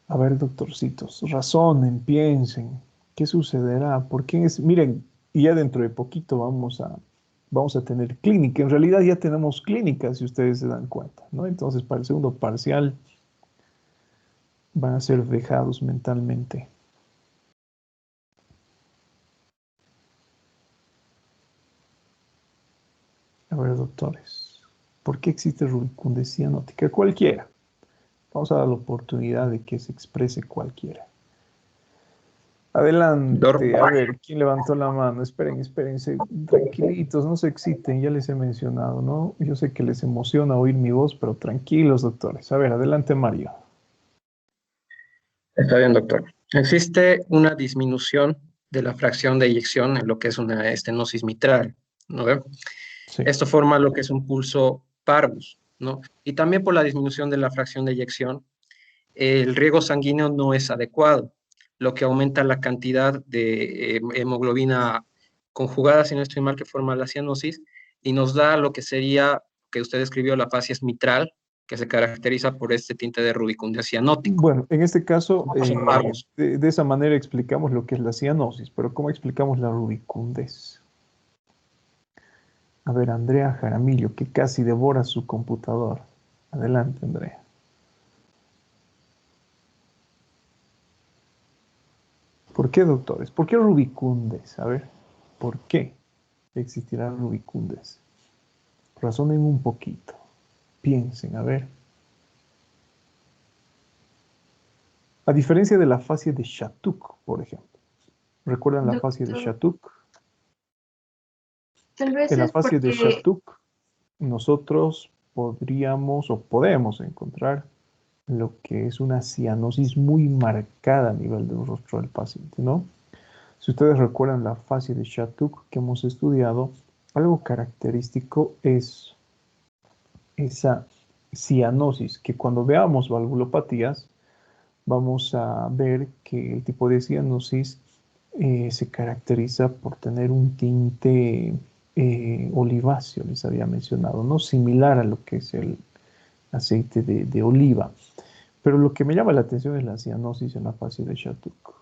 A ver, doctorcitos, razonen, piensen, ¿qué sucederá? ¿Por qué es? Miren, y ya dentro de poquito vamos a tener clínica. En realidad ya tenemos clínica, si ustedes se dan cuenta, ¿no? Entonces, para el segundo parcial van a ser vejados mentalmente. A ver, doctores, ¿por qué existe rubicundez cianótica? Cualquiera. Vamos a dar la oportunidad de que se exprese cualquiera. Adelante, a ver, ¿quién levantó la mano? Espérense, tranquilitos, no se exciten, ya les he mencionado, ¿no? Yo sé que les emociona oír mi voz, pero tranquilos, doctores. A ver, adelante, Mario. Está bien, doctor. Existe una disminución de la fracción de eyección en lo que es una estenosis mitral, ¿no ve? Sí. Esto forma lo que es un pulso parvus, ¿no? Y también por la disminución de la fracción de eyección, el riego sanguíneo no es adecuado, lo que aumenta la cantidad de hemoglobina conjugada, si no estoy mal, que forma la cianosis, y nos da lo que sería, que usted describió, la facies mitral, que se caracteriza por este tinte de rubicundez cianótico. Bueno, en este caso, Son parvos. de esa manera explicamos lo que es la cianosis, pero ¿cómo explicamos la rubicundez? A ver, Andrea Jaramillo, que casi devora su computador. Adelante, Andrea. ¿Por qué, doctores? ¿Por qué rubicundez? A ver, ¿por qué existirá rubicundez? Razonen un poquito. Piensen, a ver. A diferencia de la fascia de Shattuck, por ejemplo. ¿Recuerdan la fascia de Shattuck? Tal vez En la es fascia de porque Shattuck, nosotros podríamos o podemos encontrar lo que es una cianosis muy marcada a nivel del rostro del paciente, ¿no? Si ustedes recuerdan la fascia de Shattuck que hemos estudiado, algo característico es esa cianosis, que cuando veamos valvulopatías, vamos a ver que el tipo de cianosis se caracteriza por tener un tinte oliváceo, les había mencionado, ¿no? Similar a lo que es el aceite de oliva. Pero lo que me llama la atención es la cianosis en la fascia de Shattuck,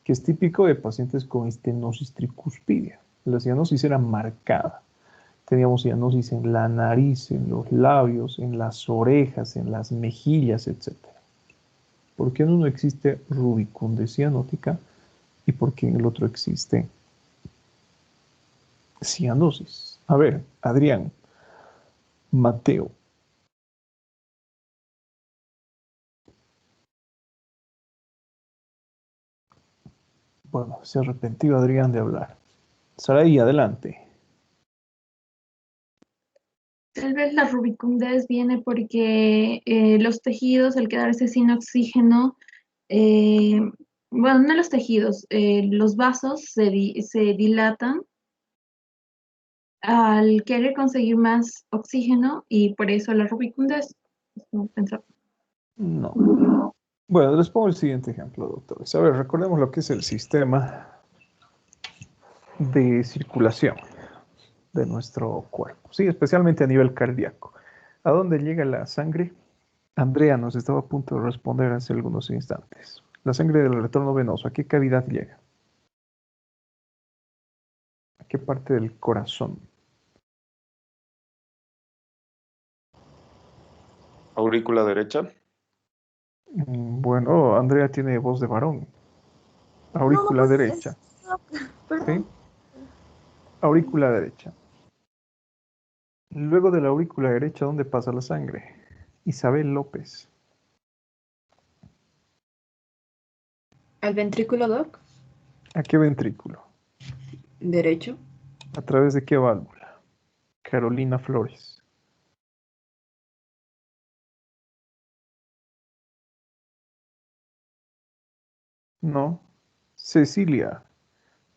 que es típico de pacientes con estenosis tricuspidia. La cianosis era marcada. Teníamos cianosis en la nariz, en los labios, en las orejas, en las mejillas, etc. ¿Por qué en uno existe rubicundez cianótica y por qué en el otro existe cianosis? A ver, Adrián, Mateo. Bueno, se ha arrepentido Adrián de hablar. Saraí, adelante. Tal vez la rubicundez viene porque los tejidos, al quedarse sin oxígeno, bueno, no los tejidos, los vasos se dilatan al querer conseguir más oxígeno y por eso la rubicundez. No pensaba. No. Bueno, les pongo el siguiente ejemplo, doctores. A ver, recordemos lo que es el sistema de circulación de nuestro cuerpo, sí, especialmente a nivel cardíaco. ¿A dónde llega la sangre? Andrea nos estaba a punto de responder hace algunos instantes. La sangre del retorno venoso, ¿a qué cavidad llega? ¿A qué parte del corazón? Aurícula derecha. Bueno, Andrea tiene voz de varón. Aurícula derecha. ¿Sí? Aurícula derecha. Luego de la aurícula derecha, ¿dónde pasa la sangre? Isabel López. ¿Al ventrículo, Doc? ¿A qué ventrículo? Derecho. ¿A través de qué válvula? Carolina Flores. No. Cecilia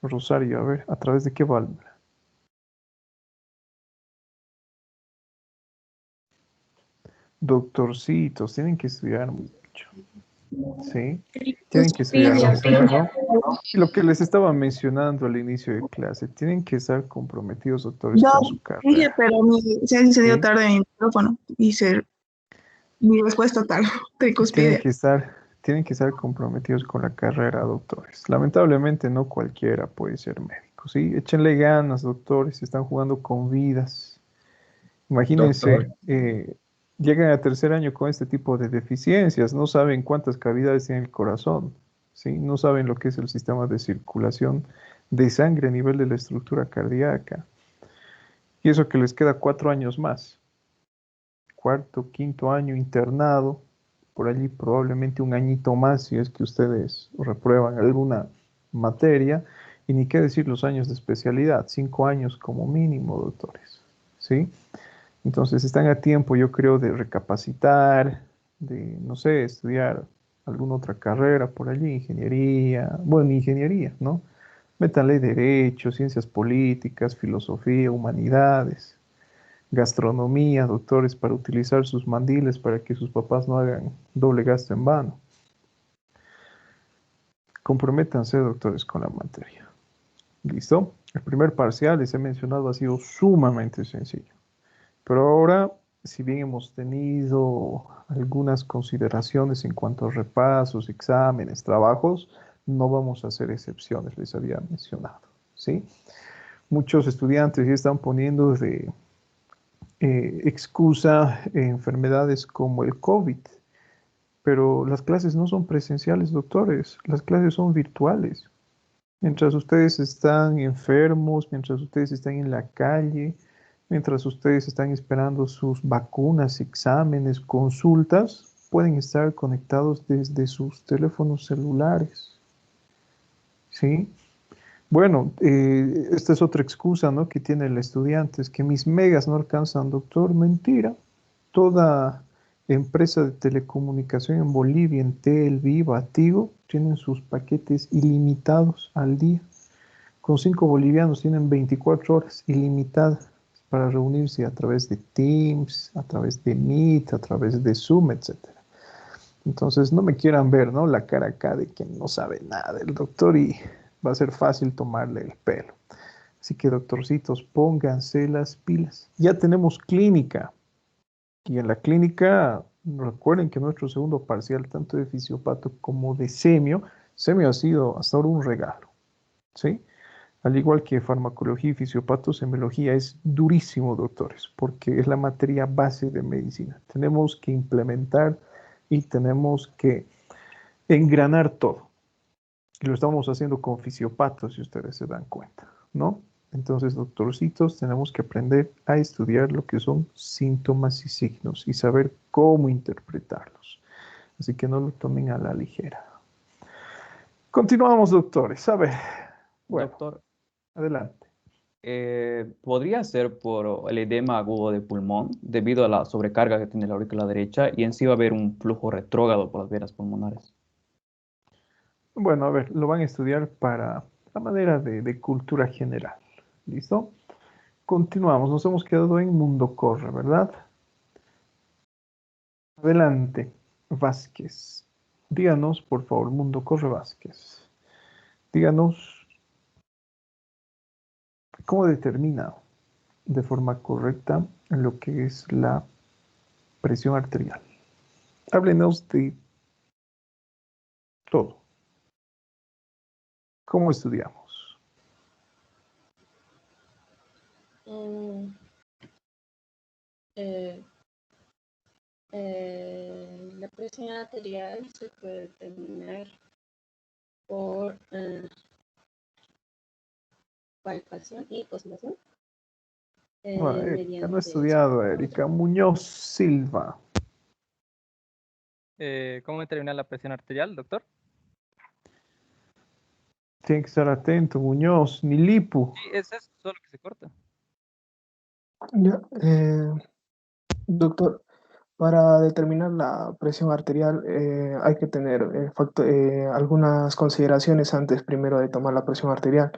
Rosario, a ver, ¿a través de qué válvula? Doctorcitos, tienen que estudiar mucho. ¿Sí? Tienen que estudiar mucho, ¿no? Y lo que les estaba mencionando al inicio de clase, tienen que estar comprometidos, doctores, con su carrera. Pero se ha encendido ¿Sí? tarde mi micrófono y mi respuesta tarde. Tricuspide. Tienen que estar comprometidos con la carrera, doctores. Lamentablemente no cualquiera puede ser médico, ¿sí? Échenle ganas, doctores, están jugando con vidas. Imagínense, llegan a tercer año con este tipo de deficiencias, no saben cuántas cavidades tiene el corazón, ¿sí? No saben lo que es el sistema de circulación de sangre a nivel de la estructura cardíaca. Y eso que les queda 4 años más. Cuarto, quinto año internado, por allí probablemente un añito más si es que ustedes reprueban alguna materia, y ni qué decir los años de especialidad, 5 años como mínimo, doctores, ¿sí? Entonces están a tiempo, yo creo, de recapacitar, de, no sé, estudiar alguna otra carrera por allí, ingeniería, bueno, ingeniería, ¿no? Métanle derecho, ciencias políticas, filosofía, humanidades, gastronomía, doctores, para utilizar sus mandiles para que sus papás no hagan doble gasto en vano. Comprométanse, doctores, con la materia. ¿Listo? El primer parcial, les he mencionado, ha sido sumamente sencillo. Pero ahora, si bien hemos tenido algunas consideraciones en cuanto a repasos, exámenes, trabajos, no vamos a hacer excepciones, les había mencionado, ¿sí? Muchos estudiantes ya están poniendo de excusa enfermedades como el COVID, pero las clases no son presenciales, doctores, las clases son virtuales. Mientras ustedes están enfermos, mientras ustedes están en la calle, mientras ustedes están esperando sus vacunas, exámenes, consultas, pueden estar conectados desde sus teléfonos celulares. ¿Sí? Bueno, esta es otra excusa, ¿no?, que tiene el estudiante, es que mis megas no alcanzan, doctor. Mentira. Toda empresa de telecomunicación en Bolivia, Entel, Viva, Tigo, tienen sus paquetes ilimitados al día. Con 5 bolivianos tienen 24 horas ilimitadas para reunirse a través de Teams, a través de Meet, a través de Zoom, etc. Entonces no me quieran ver, ¿no?, la cara acá de que no sabe nada del doctor y va a ser fácil tomarle el pelo. Así que, doctorcitos, pónganse las pilas. Ya tenemos clínica. Y en la clínica, recuerden que nuestro segundo parcial, tanto de fisiopato como de semio ha sido hasta ahora un regalo, ¿sí? Al igual que farmacología y fisiopato, semiología es durísimo, doctores, porque es la materia base de medicina. Tenemos que implementar y tenemos que engranar todo. Y lo estamos haciendo con fisiopato, si ustedes se dan cuenta, ¿no? Entonces, doctorcitos, tenemos que aprender a estudiar lo que son síntomas y signos y saber cómo interpretarlos. Así que no lo tomen a la ligera. Continuamos, doctores. A ver. Bueno, doctor, adelante. Podría ser por el edema agudo de pulmón, debido a la sobrecarga que tiene la aurícula derecha, y en sí va a haber un flujo retrógrado por las venas pulmonares. Bueno, a ver, lo van a estudiar para la manera de cultura general. ¿Listo? Continuamos, nos hemos quedado en Mundo Corre, ¿verdad? Adelante, Vázquez. Díganos, por favor, Mundo Corre Vázquez. Díganos cómo determina de forma correcta lo que es la presión arterial. Háblenos de todo. ¿Cómo estudiamos? La presión arterial se puede determinar por palpación y oscilación. Bueno, Erika, no he estudiado, Erika. Muñoz Silva. ¿Cómo determinar la presión arterial, doctor? Tiene que estar atento, Muñoz, Nilipu. Sí, es eso, solo que se corta. Ya, doctor, para determinar la presión arterial hay que tener algunas consideraciones antes primero de tomar la presión arterial,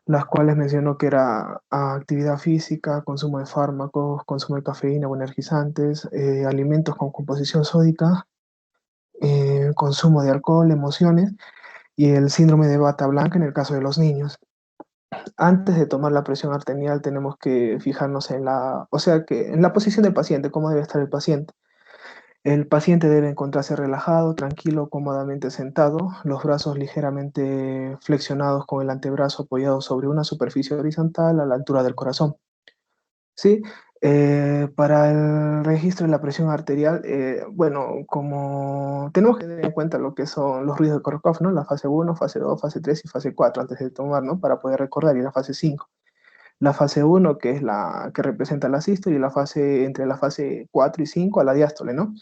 las cuales mencionó que era actividad física, consumo de fármacos, consumo de cafeína o energizantes, alimentos con composición sódica, consumo de alcohol, emociones y el síndrome de bata blanca en el caso de los niños. Antes de tomar la presión arterial tenemos que fijarnos en en la posición del paciente, cómo debe estar el paciente. El paciente debe encontrarse relajado, tranquilo, cómodamente sentado, los brazos ligeramente flexionados con el antebrazo apoyado sobre una superficie horizontal a la altura del corazón. ¿Sí? Para el registro de la presión arterial, bueno, como tenemos que tener en cuenta lo que son los ruidos de Korsakoff, ¿no? La fase 1, fase 2, fase 3 y fase 4 antes de tomar, ¿no? Para poder recordar, y la fase 5. La fase 1, que es la que representa la sístole, y entre la fase 4 y 5 a la diástole, ¿no?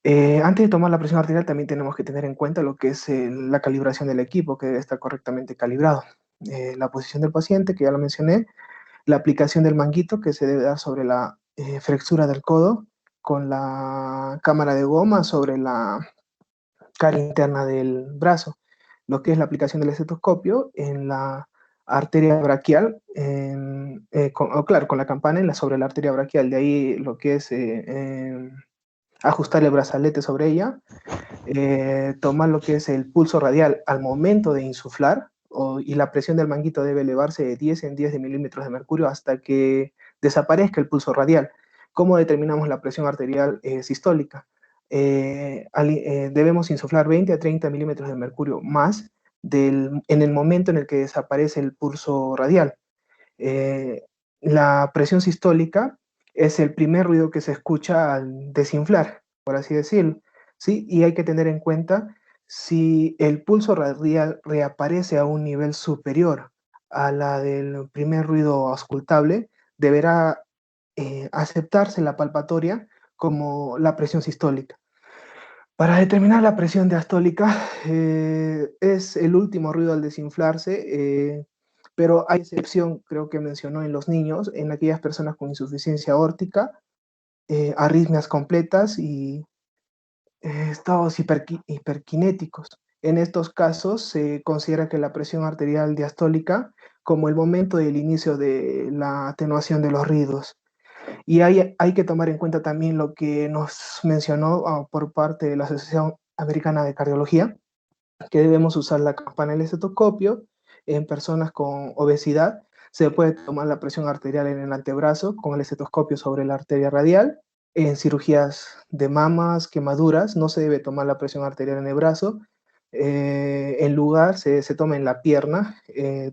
Antes de tomar la presión arterial también tenemos que tener en cuenta lo que es la calibración del equipo, que debe estar correctamente calibrado. La posición del paciente, que ya lo mencioné, la aplicación del manguito, que se debe dar sobre la flexura del codo, con la cámara de goma sobre la cara interna del brazo. Lo que es la aplicación del estetoscopio en la arteria braquial, claro, con la campana sobre la arteria braquial. De ahí lo que es ajustar el brazalete sobre ella, tomar lo que es el pulso radial al momento de insuflar, y la presión del manguito debe elevarse de 10 en 10 de milímetros de mercurio hasta que desaparezca el pulso radial. ¿Cómo determinamos la presión arterial sistólica? Debemos insuflar 20 a 30 milímetros de mercurio más en el momento en el que desaparece el pulso radial. La presión sistólica es el primer ruido que se escucha al desinflar, por así decirlo, ¿sí? Y hay que tener en cuenta si el pulso radial reaparece a un nivel superior a la del primer ruido auscultable, deberá aceptarse la palpatoria como la presión sistólica. Para determinar la presión diastólica es el último ruido al desinflarse, pero hay excepción, creo que mencionó en los niños, en aquellas personas con insuficiencia aórtica, arritmias completas y estados hiperkinéticos. En estos casos se considera que la presión arterial diastólica como el momento del inicio de la atenuación de los ruidos. Y hay que tomar en cuenta también lo que nos mencionó por parte de la Asociación Americana de Cardiología, que debemos usar la campana del estetoscopio en personas con obesidad. Se puede tomar la presión arterial en el antebrazo con el estetoscopio sobre la arteria radial. En cirugías de mamas, quemaduras, no se debe tomar la presión arterial en el brazo. En lugar, se toma en la pierna,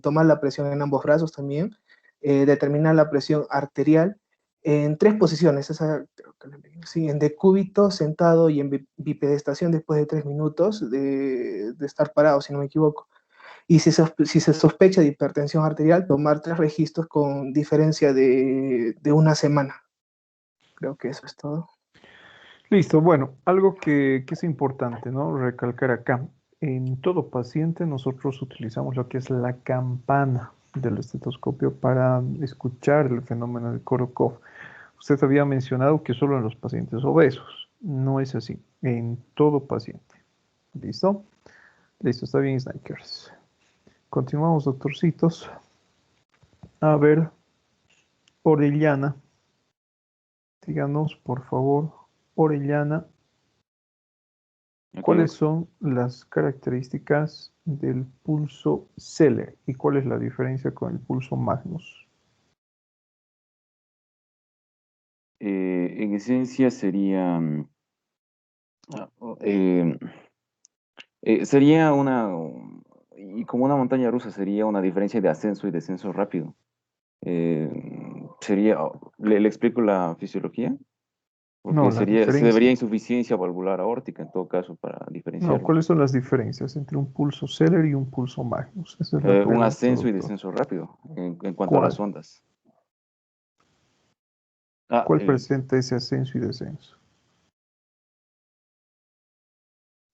tomar la presión en ambos brazos también, determinar la presión arterial en 3 posiciones, sí, en decúbito, sentado y en bipedestación después de 3 minutos de estar parado, si no me equivoco. Y si se sospecha de hipertensión arterial, tomar 3 registros con diferencia de una semana. Creo que eso es todo. Listo, bueno, algo que es importante, ¿no? Recalcar acá. En todo paciente nosotros utilizamos lo que es la campana del estetoscopio para escuchar el fenómeno de Korokov. Usted había mencionado que solo en los pacientes obesos. No es así, en todo paciente. ¿Listo? Listo, está bien, Snipers. Continuamos, doctorcitos. A ver, Orellana. Díganos, por favor, Orellana, ¿cuáles son las características del pulso Zeller y cuál es la diferencia con el pulso Magnus? En esencia sería, sería y como una montaña rusa, sería una diferencia de ascenso y descenso rápido. ¿Le explico la fisiología? Porque No, la se diferencia. debería insuficiencia valvular aórtica en todo caso para No, diferenciarlo. ¿cuáles son las diferencias entre un pulso Zeller y un pulso Magnus? Esa es la Un pregunta, ascenso y doctor. descenso rápido en cuanto a ¿Cuál? las ondas. ¿Cuál presenta ese ascenso y descenso?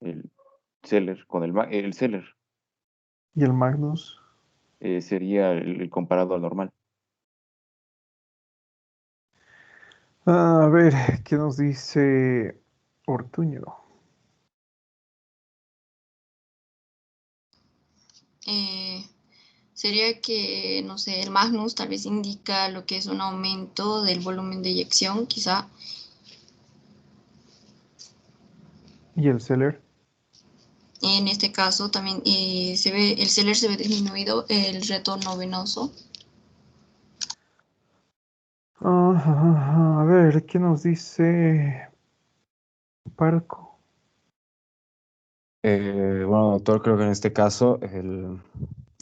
El Zeller con el Zeller ¿Y el Magnus? sería el comparado al normal. A ver, ¿qué nos dice Ortuño? Sería que, no sé, el Magnus tal vez indica lo que es un aumento del volumen de eyección, quizá. ¿Y el Zeller? En este caso también el Zeller se ve disminuido, el retorno venoso. A ver, ¿qué nos dice Parco? Bueno, doctor, creo que en este caso,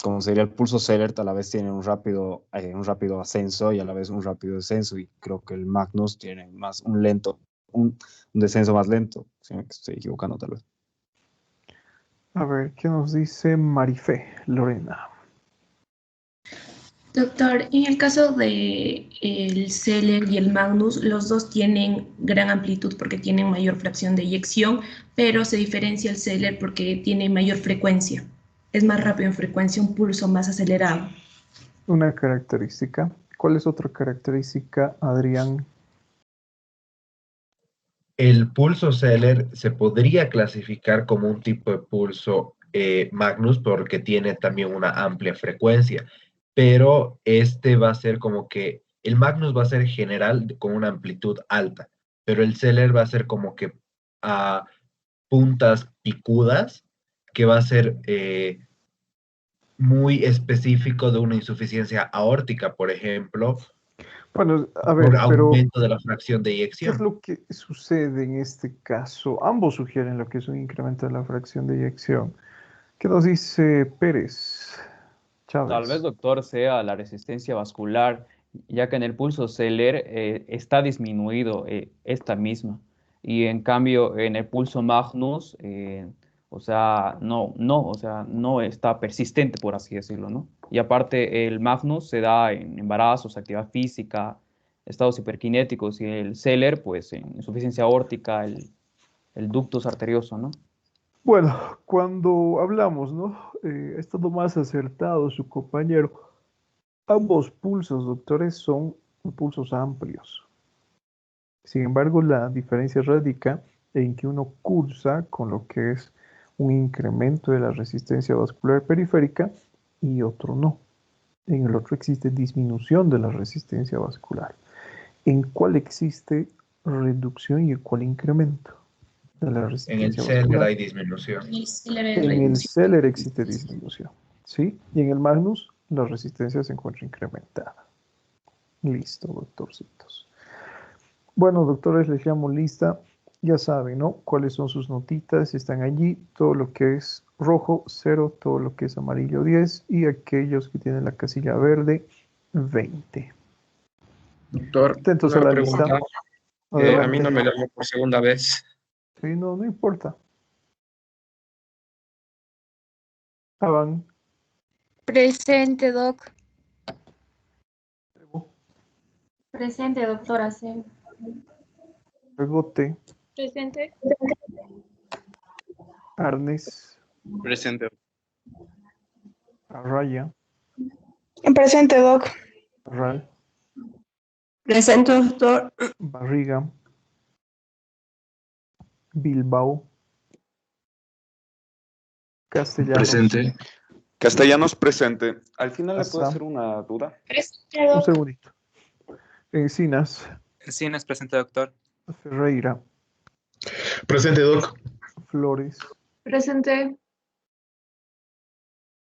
como sería el pulso Zeller, a la vez tiene un rápido ascenso y a la vez un rápido descenso, y creo que el Magnus tiene más un descenso más lento, si me estoy equivocando tal vez. A ver, ¿qué nos dice Marifé Lorena? Doctor, en el caso de el Zeller y el Magnus, los dos tienen gran amplitud porque tienen mayor fracción de eyección, pero se diferencia el Zeller porque tiene mayor frecuencia. Es más rápido en frecuencia, un pulso más acelerado. Una característica. ¿Cuál es otra característica, Adrián? El pulso Zeller se podría clasificar como un tipo de pulso Magnus porque tiene también una amplia frecuencia, pero este va a ser como que el Magnus va a ser general con una amplitud alta, pero el Zeller va a ser como que a puntas picudas, que va a ser muy específico de una insuficiencia aórtica, por ejemplo, Bueno, a por ver, pero aumento de la fracción de ¿qué es eyección. lo que sucede en este caso? Ambos sugieren lo que es un incremento de la fracción de eyección. ¿Qué nos dice Pérez Tal vez, Chávez? doctor, sea la resistencia vascular, ya que en el pulso Zeller está disminuido esta misma. Y en cambio, en el pulso Magnus, o sea, no está persistente, por así decirlo, ¿no? Y aparte, el Magnus se da en embarazos, actividad física, estados hiperkinéticos, y el Zeller, pues, en insuficiencia aórtica, el ductus arterioso, ¿no? Bueno, cuando hablamos, ¿no? Ha estado más acertado su compañero. Ambos pulsos, doctores, son pulsos amplios. Sin embargo, la diferencia radica en que uno cursa con lo que es un incremento de la resistencia vascular periférica y otro no. En el otro existe disminución de la resistencia vascular. ¿En cuál existe reducción y en cuál incremento de la En el resistencia Zeller vascular? hay disminución. En el Zeller existe disminución, ¿sí? Y en el Magnus la resistencia se encuentra incrementada. Listo, doctorcitos. Bueno, doctores, les llamo lista. Ya saben, ¿no? Cuáles son sus notitas. Están allí. Todo lo que es rojo, 0. Todo lo que es amarillo, 10. Y aquellos que tienen la casilla verde, 20. Doctor, Atentos a una la pregunta. lista. A mí Adelante. no me llamó por segunda vez. Sí, no importa. Avan. Presente, doc. Presente, doctora C. Rebote. Presente. Arnes. Presente. Arraya. Presente, doc. Parral, Presente, doctor. Barriga, Bilbao, Castellanos, Presente. Castellanos presente. Al final le puedo Asa. hacer una duda. Un segundito. Encinas, Encinas, presente, doctor. Ferreira, Presente, doc. Flores, Presente.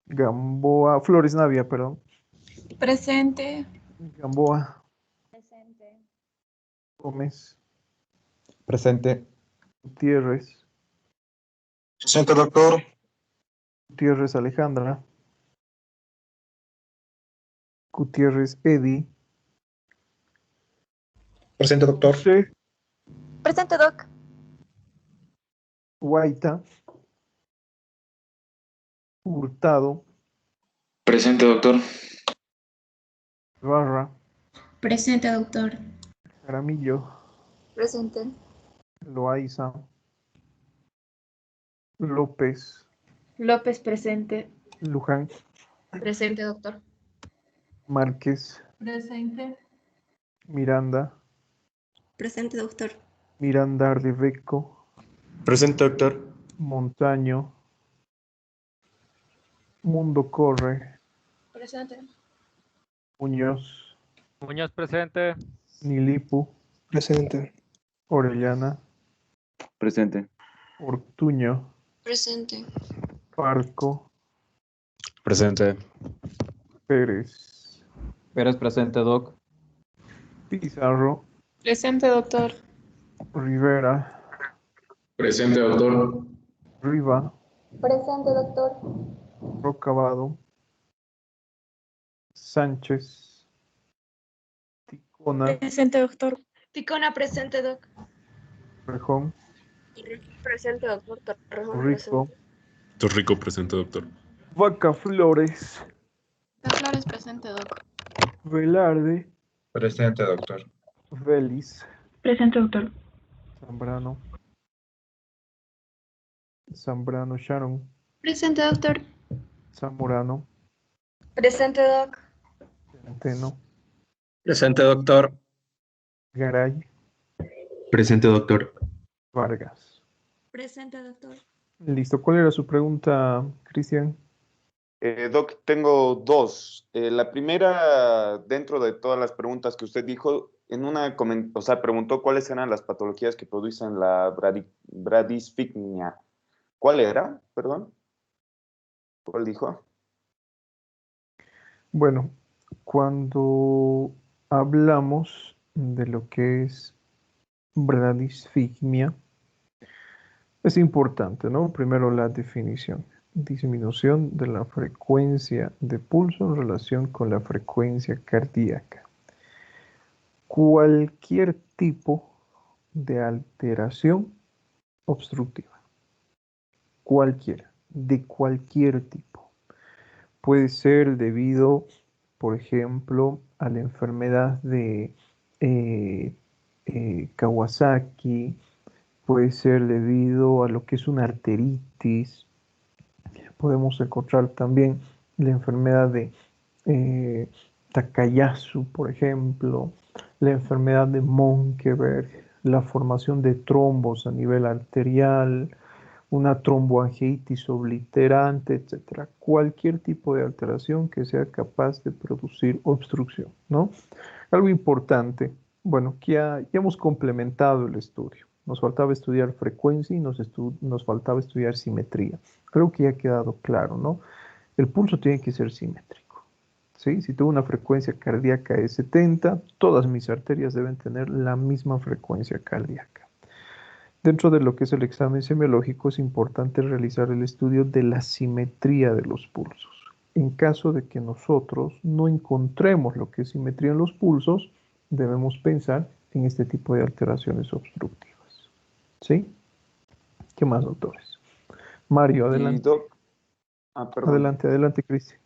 Gamboa, Flores Navia, perdón. Presente. Gamboa, Presente. Gómez, Presente. Gutiérrez, Presente, doctor. Gutiérrez Alejandra, Gutiérrez Eddie, Presente, doctor. José, Presente, doc. Guaita, Hurtado, Presente, doctor. Barra, Presente, doctor. Jaramillo, Presente. Loaiza, López, López presente. Luján, Presente, doctor. Márquez, Presente. Miranda, Presente, doctor. Miranda Arbeco, Presente, doctor. Montaño, Mundo Corre, Presente. Muñoz, Muñoz, presente. Nilipu, Presente. Orellana, Presente. Ortuño, Presente. Parco, Presente. Pérez, Pérez, presente, doc. Pizarro, Presente, doctor. Rivera, Presente, doctor. Riva, Presente, doctor. Rocabado, Sánchez, Ticona, Presente, doctor. Ticona, presente, doc. Rejón, Presente, doctor. Rico, Torrico, presente, doctor. Vaca Flores, Flores, presente, doc. Velarde, Presente, doctor. Vélez, Presente, doctor. Zambrano Sharon, Presente, doctor. Zamorano, Presente, doc. Centeno, Presente, doctor. Garay, Presente, doctor. Vargas. Presente, doctor. Listo. ¿Cuál era su pregunta, Cristian? Doc, tengo dos. La primera, dentro de todas las preguntas que usted dijo, o sea, preguntó cuáles eran las patologías que producen la bradisfigmia. ¿Cuál era? Perdón. ¿Cuál dijo? Bueno, cuando hablamos de lo que es bradisfigmia, es importante, ¿no? Primero la definición. Disminución de la frecuencia de pulso en relación con la frecuencia cardíaca. Cualquier tipo de alteración obstructiva. Cualquiera, de cualquier tipo. Puede ser debido, por ejemplo, a la enfermedad de Kawasaki, puede ser debido a lo que es una arteritis. Podemos encontrar también la enfermedad de Takayasu, por ejemplo, la enfermedad de Monkeberg, la formación de trombos a nivel arterial, una tromboangiitis obliterante, etc. Cualquier tipo de alteración que sea capaz de producir obstrucción, ¿no? Algo importante, bueno, que ya hemos complementado el estudio. Nos faltaba estudiar frecuencia y nos faltaba estudiar simetría. Creo que ya ha quedado claro, ¿no? El pulso tiene que ser simétrico, ¿sí? Si tengo una frecuencia cardíaca de 70, todas mis arterias deben tener la misma frecuencia cardíaca. Dentro de lo que es el examen semiológico es importante realizar el estudio de la simetría de los pulsos. En caso de que nosotros no encontremos lo que es simetría en los pulsos, debemos pensar en este tipo de alteraciones obstructivas. ¿Sí? ¿Qué más, doctores? Mario, adelante. Perdón. Adelante, Cristian.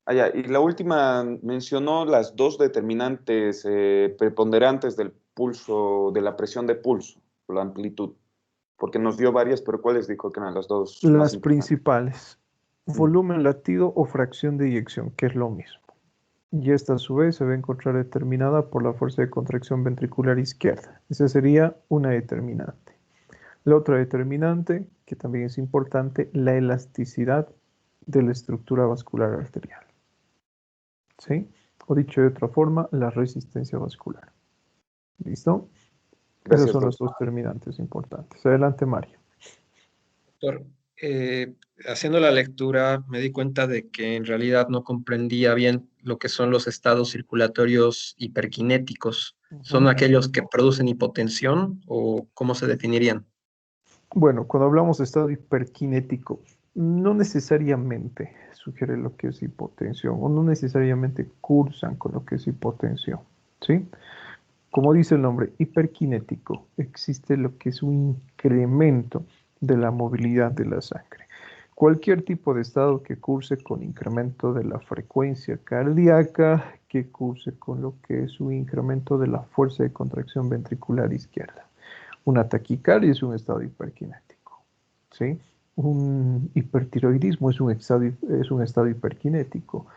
Y la última mencionó las dos determinantes preponderantes del pulso, de la presión de pulso, la amplitud, porque nos dio varias, pero ¿cuáles dijo que eran las dos más Las importantes? principales. volumen latido o fracción de eyección, que es lo mismo. Y esta a su vez se va a encontrar determinada por la fuerza de contracción ventricular izquierda. Esa sería una determinante. La otra determinante, que también es importante, la elasticidad de la estructura vascular arterial. ¿Sí? O dicho de otra forma, la resistencia vascular. ¿Listo? Gracias, Esos son los doctor. dos determinantes importantes. Adelante, Mario. Doctor, haciendo la lectura me di cuenta de que en realidad no comprendía bien lo que son los estados circulatorios hiperkinéticos. ¿Son aquellos que producen hipotensión o cómo se definirían? Bueno, cuando hablamos de estado hiperkinético, no necesariamente sugiere lo que es hipotensión o no necesariamente cursan con lo que es hipotensión, ¿sí? Como dice el nombre, hiperkinético, existe lo que es un incremento de la movilidad de la sangre. Cualquier tipo de estado que curse con incremento de la frecuencia cardíaca, que curse con lo que es un incremento de la fuerza de contracción ventricular izquierda. Una taquicardia es un estado hiperkinético, ¿sí? Un hipertiroidismo es un estado hiperkinético.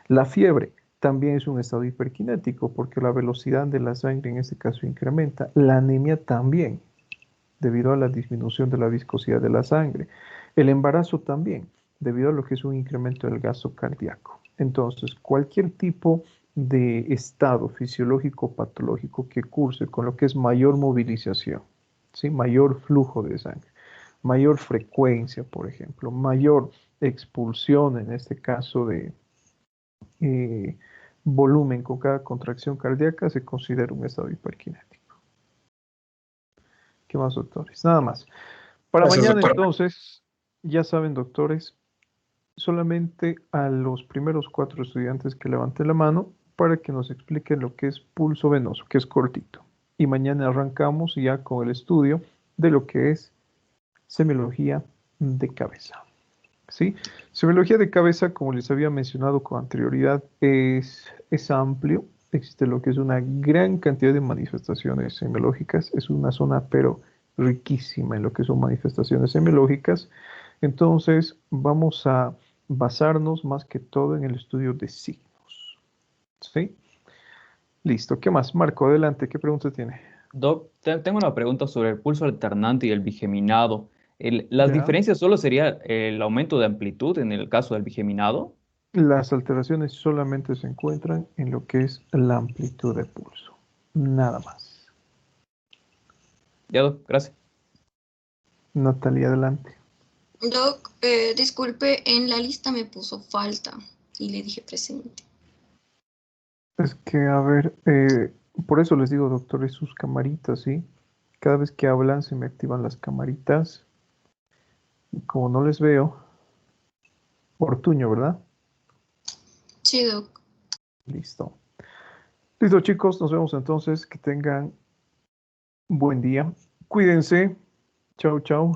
La fiebre también es un estado hiperkinético porque la velocidad de la sangre en este caso incrementa. La anemia también, debido a la disminución de la viscosidad de la sangre. El embarazo también, debido a lo que es un incremento del gasto cardíaco. Entonces, cualquier tipo de estado fisiológico patológico que curse con lo que es mayor movilización, ¿sí? Mayor flujo de sangre, mayor frecuencia, por ejemplo, mayor expulsión, en este caso de volumen con cada contracción cardíaca, se considera un estado hiperkinético. ¿Qué más, doctores? Nada más. Para Gracias, mañana, doctor. entonces, ya saben, doctores, solamente a los primeros 4 estudiantes que levanten la mano para que nos expliquen lo que es pulso venoso, que es cortito. Y mañana arrancamos ya con el estudio de lo que es semiología de cabeza. ¿Sí? Semiología de cabeza, como les había mencionado con anterioridad, es amplio. Existe lo que es una gran cantidad de manifestaciones semiológicas. Es una zona, pero riquísima en lo que son manifestaciones semiológicas. Entonces, vamos a basarnos más que todo en el estudio de signos. ¿Sí? Listo. ¿Qué más? Marco, adelante. ¿Qué pregunta tiene? Doc, tengo una pregunta sobre el pulso alternante y el bigeminado. ¿Las Ya. diferencias solo sería el aumento de amplitud en el caso del bigeminado? Las alteraciones solamente se encuentran en lo que es la amplitud de pulso. Nada más. Ya, Doc, gracias. Natalia, adelante. Doc, disculpe, en la lista me puso falta y le dije presente. Es que, a ver, por eso les digo, doctores, sus camaritas, ¿sí? Cada vez que hablan se me activan las camaritas. Y como no les veo, Ortuño, ¿verdad? Sí, Doc. Listo. Listo, chicos, nos vemos entonces. Que tengan buen día. Cuídense. Chau, chau.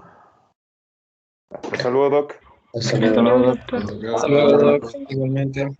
Hasta luego, Doc. Hasta luego, doctor. Hasta luego, Doc. Igualmente.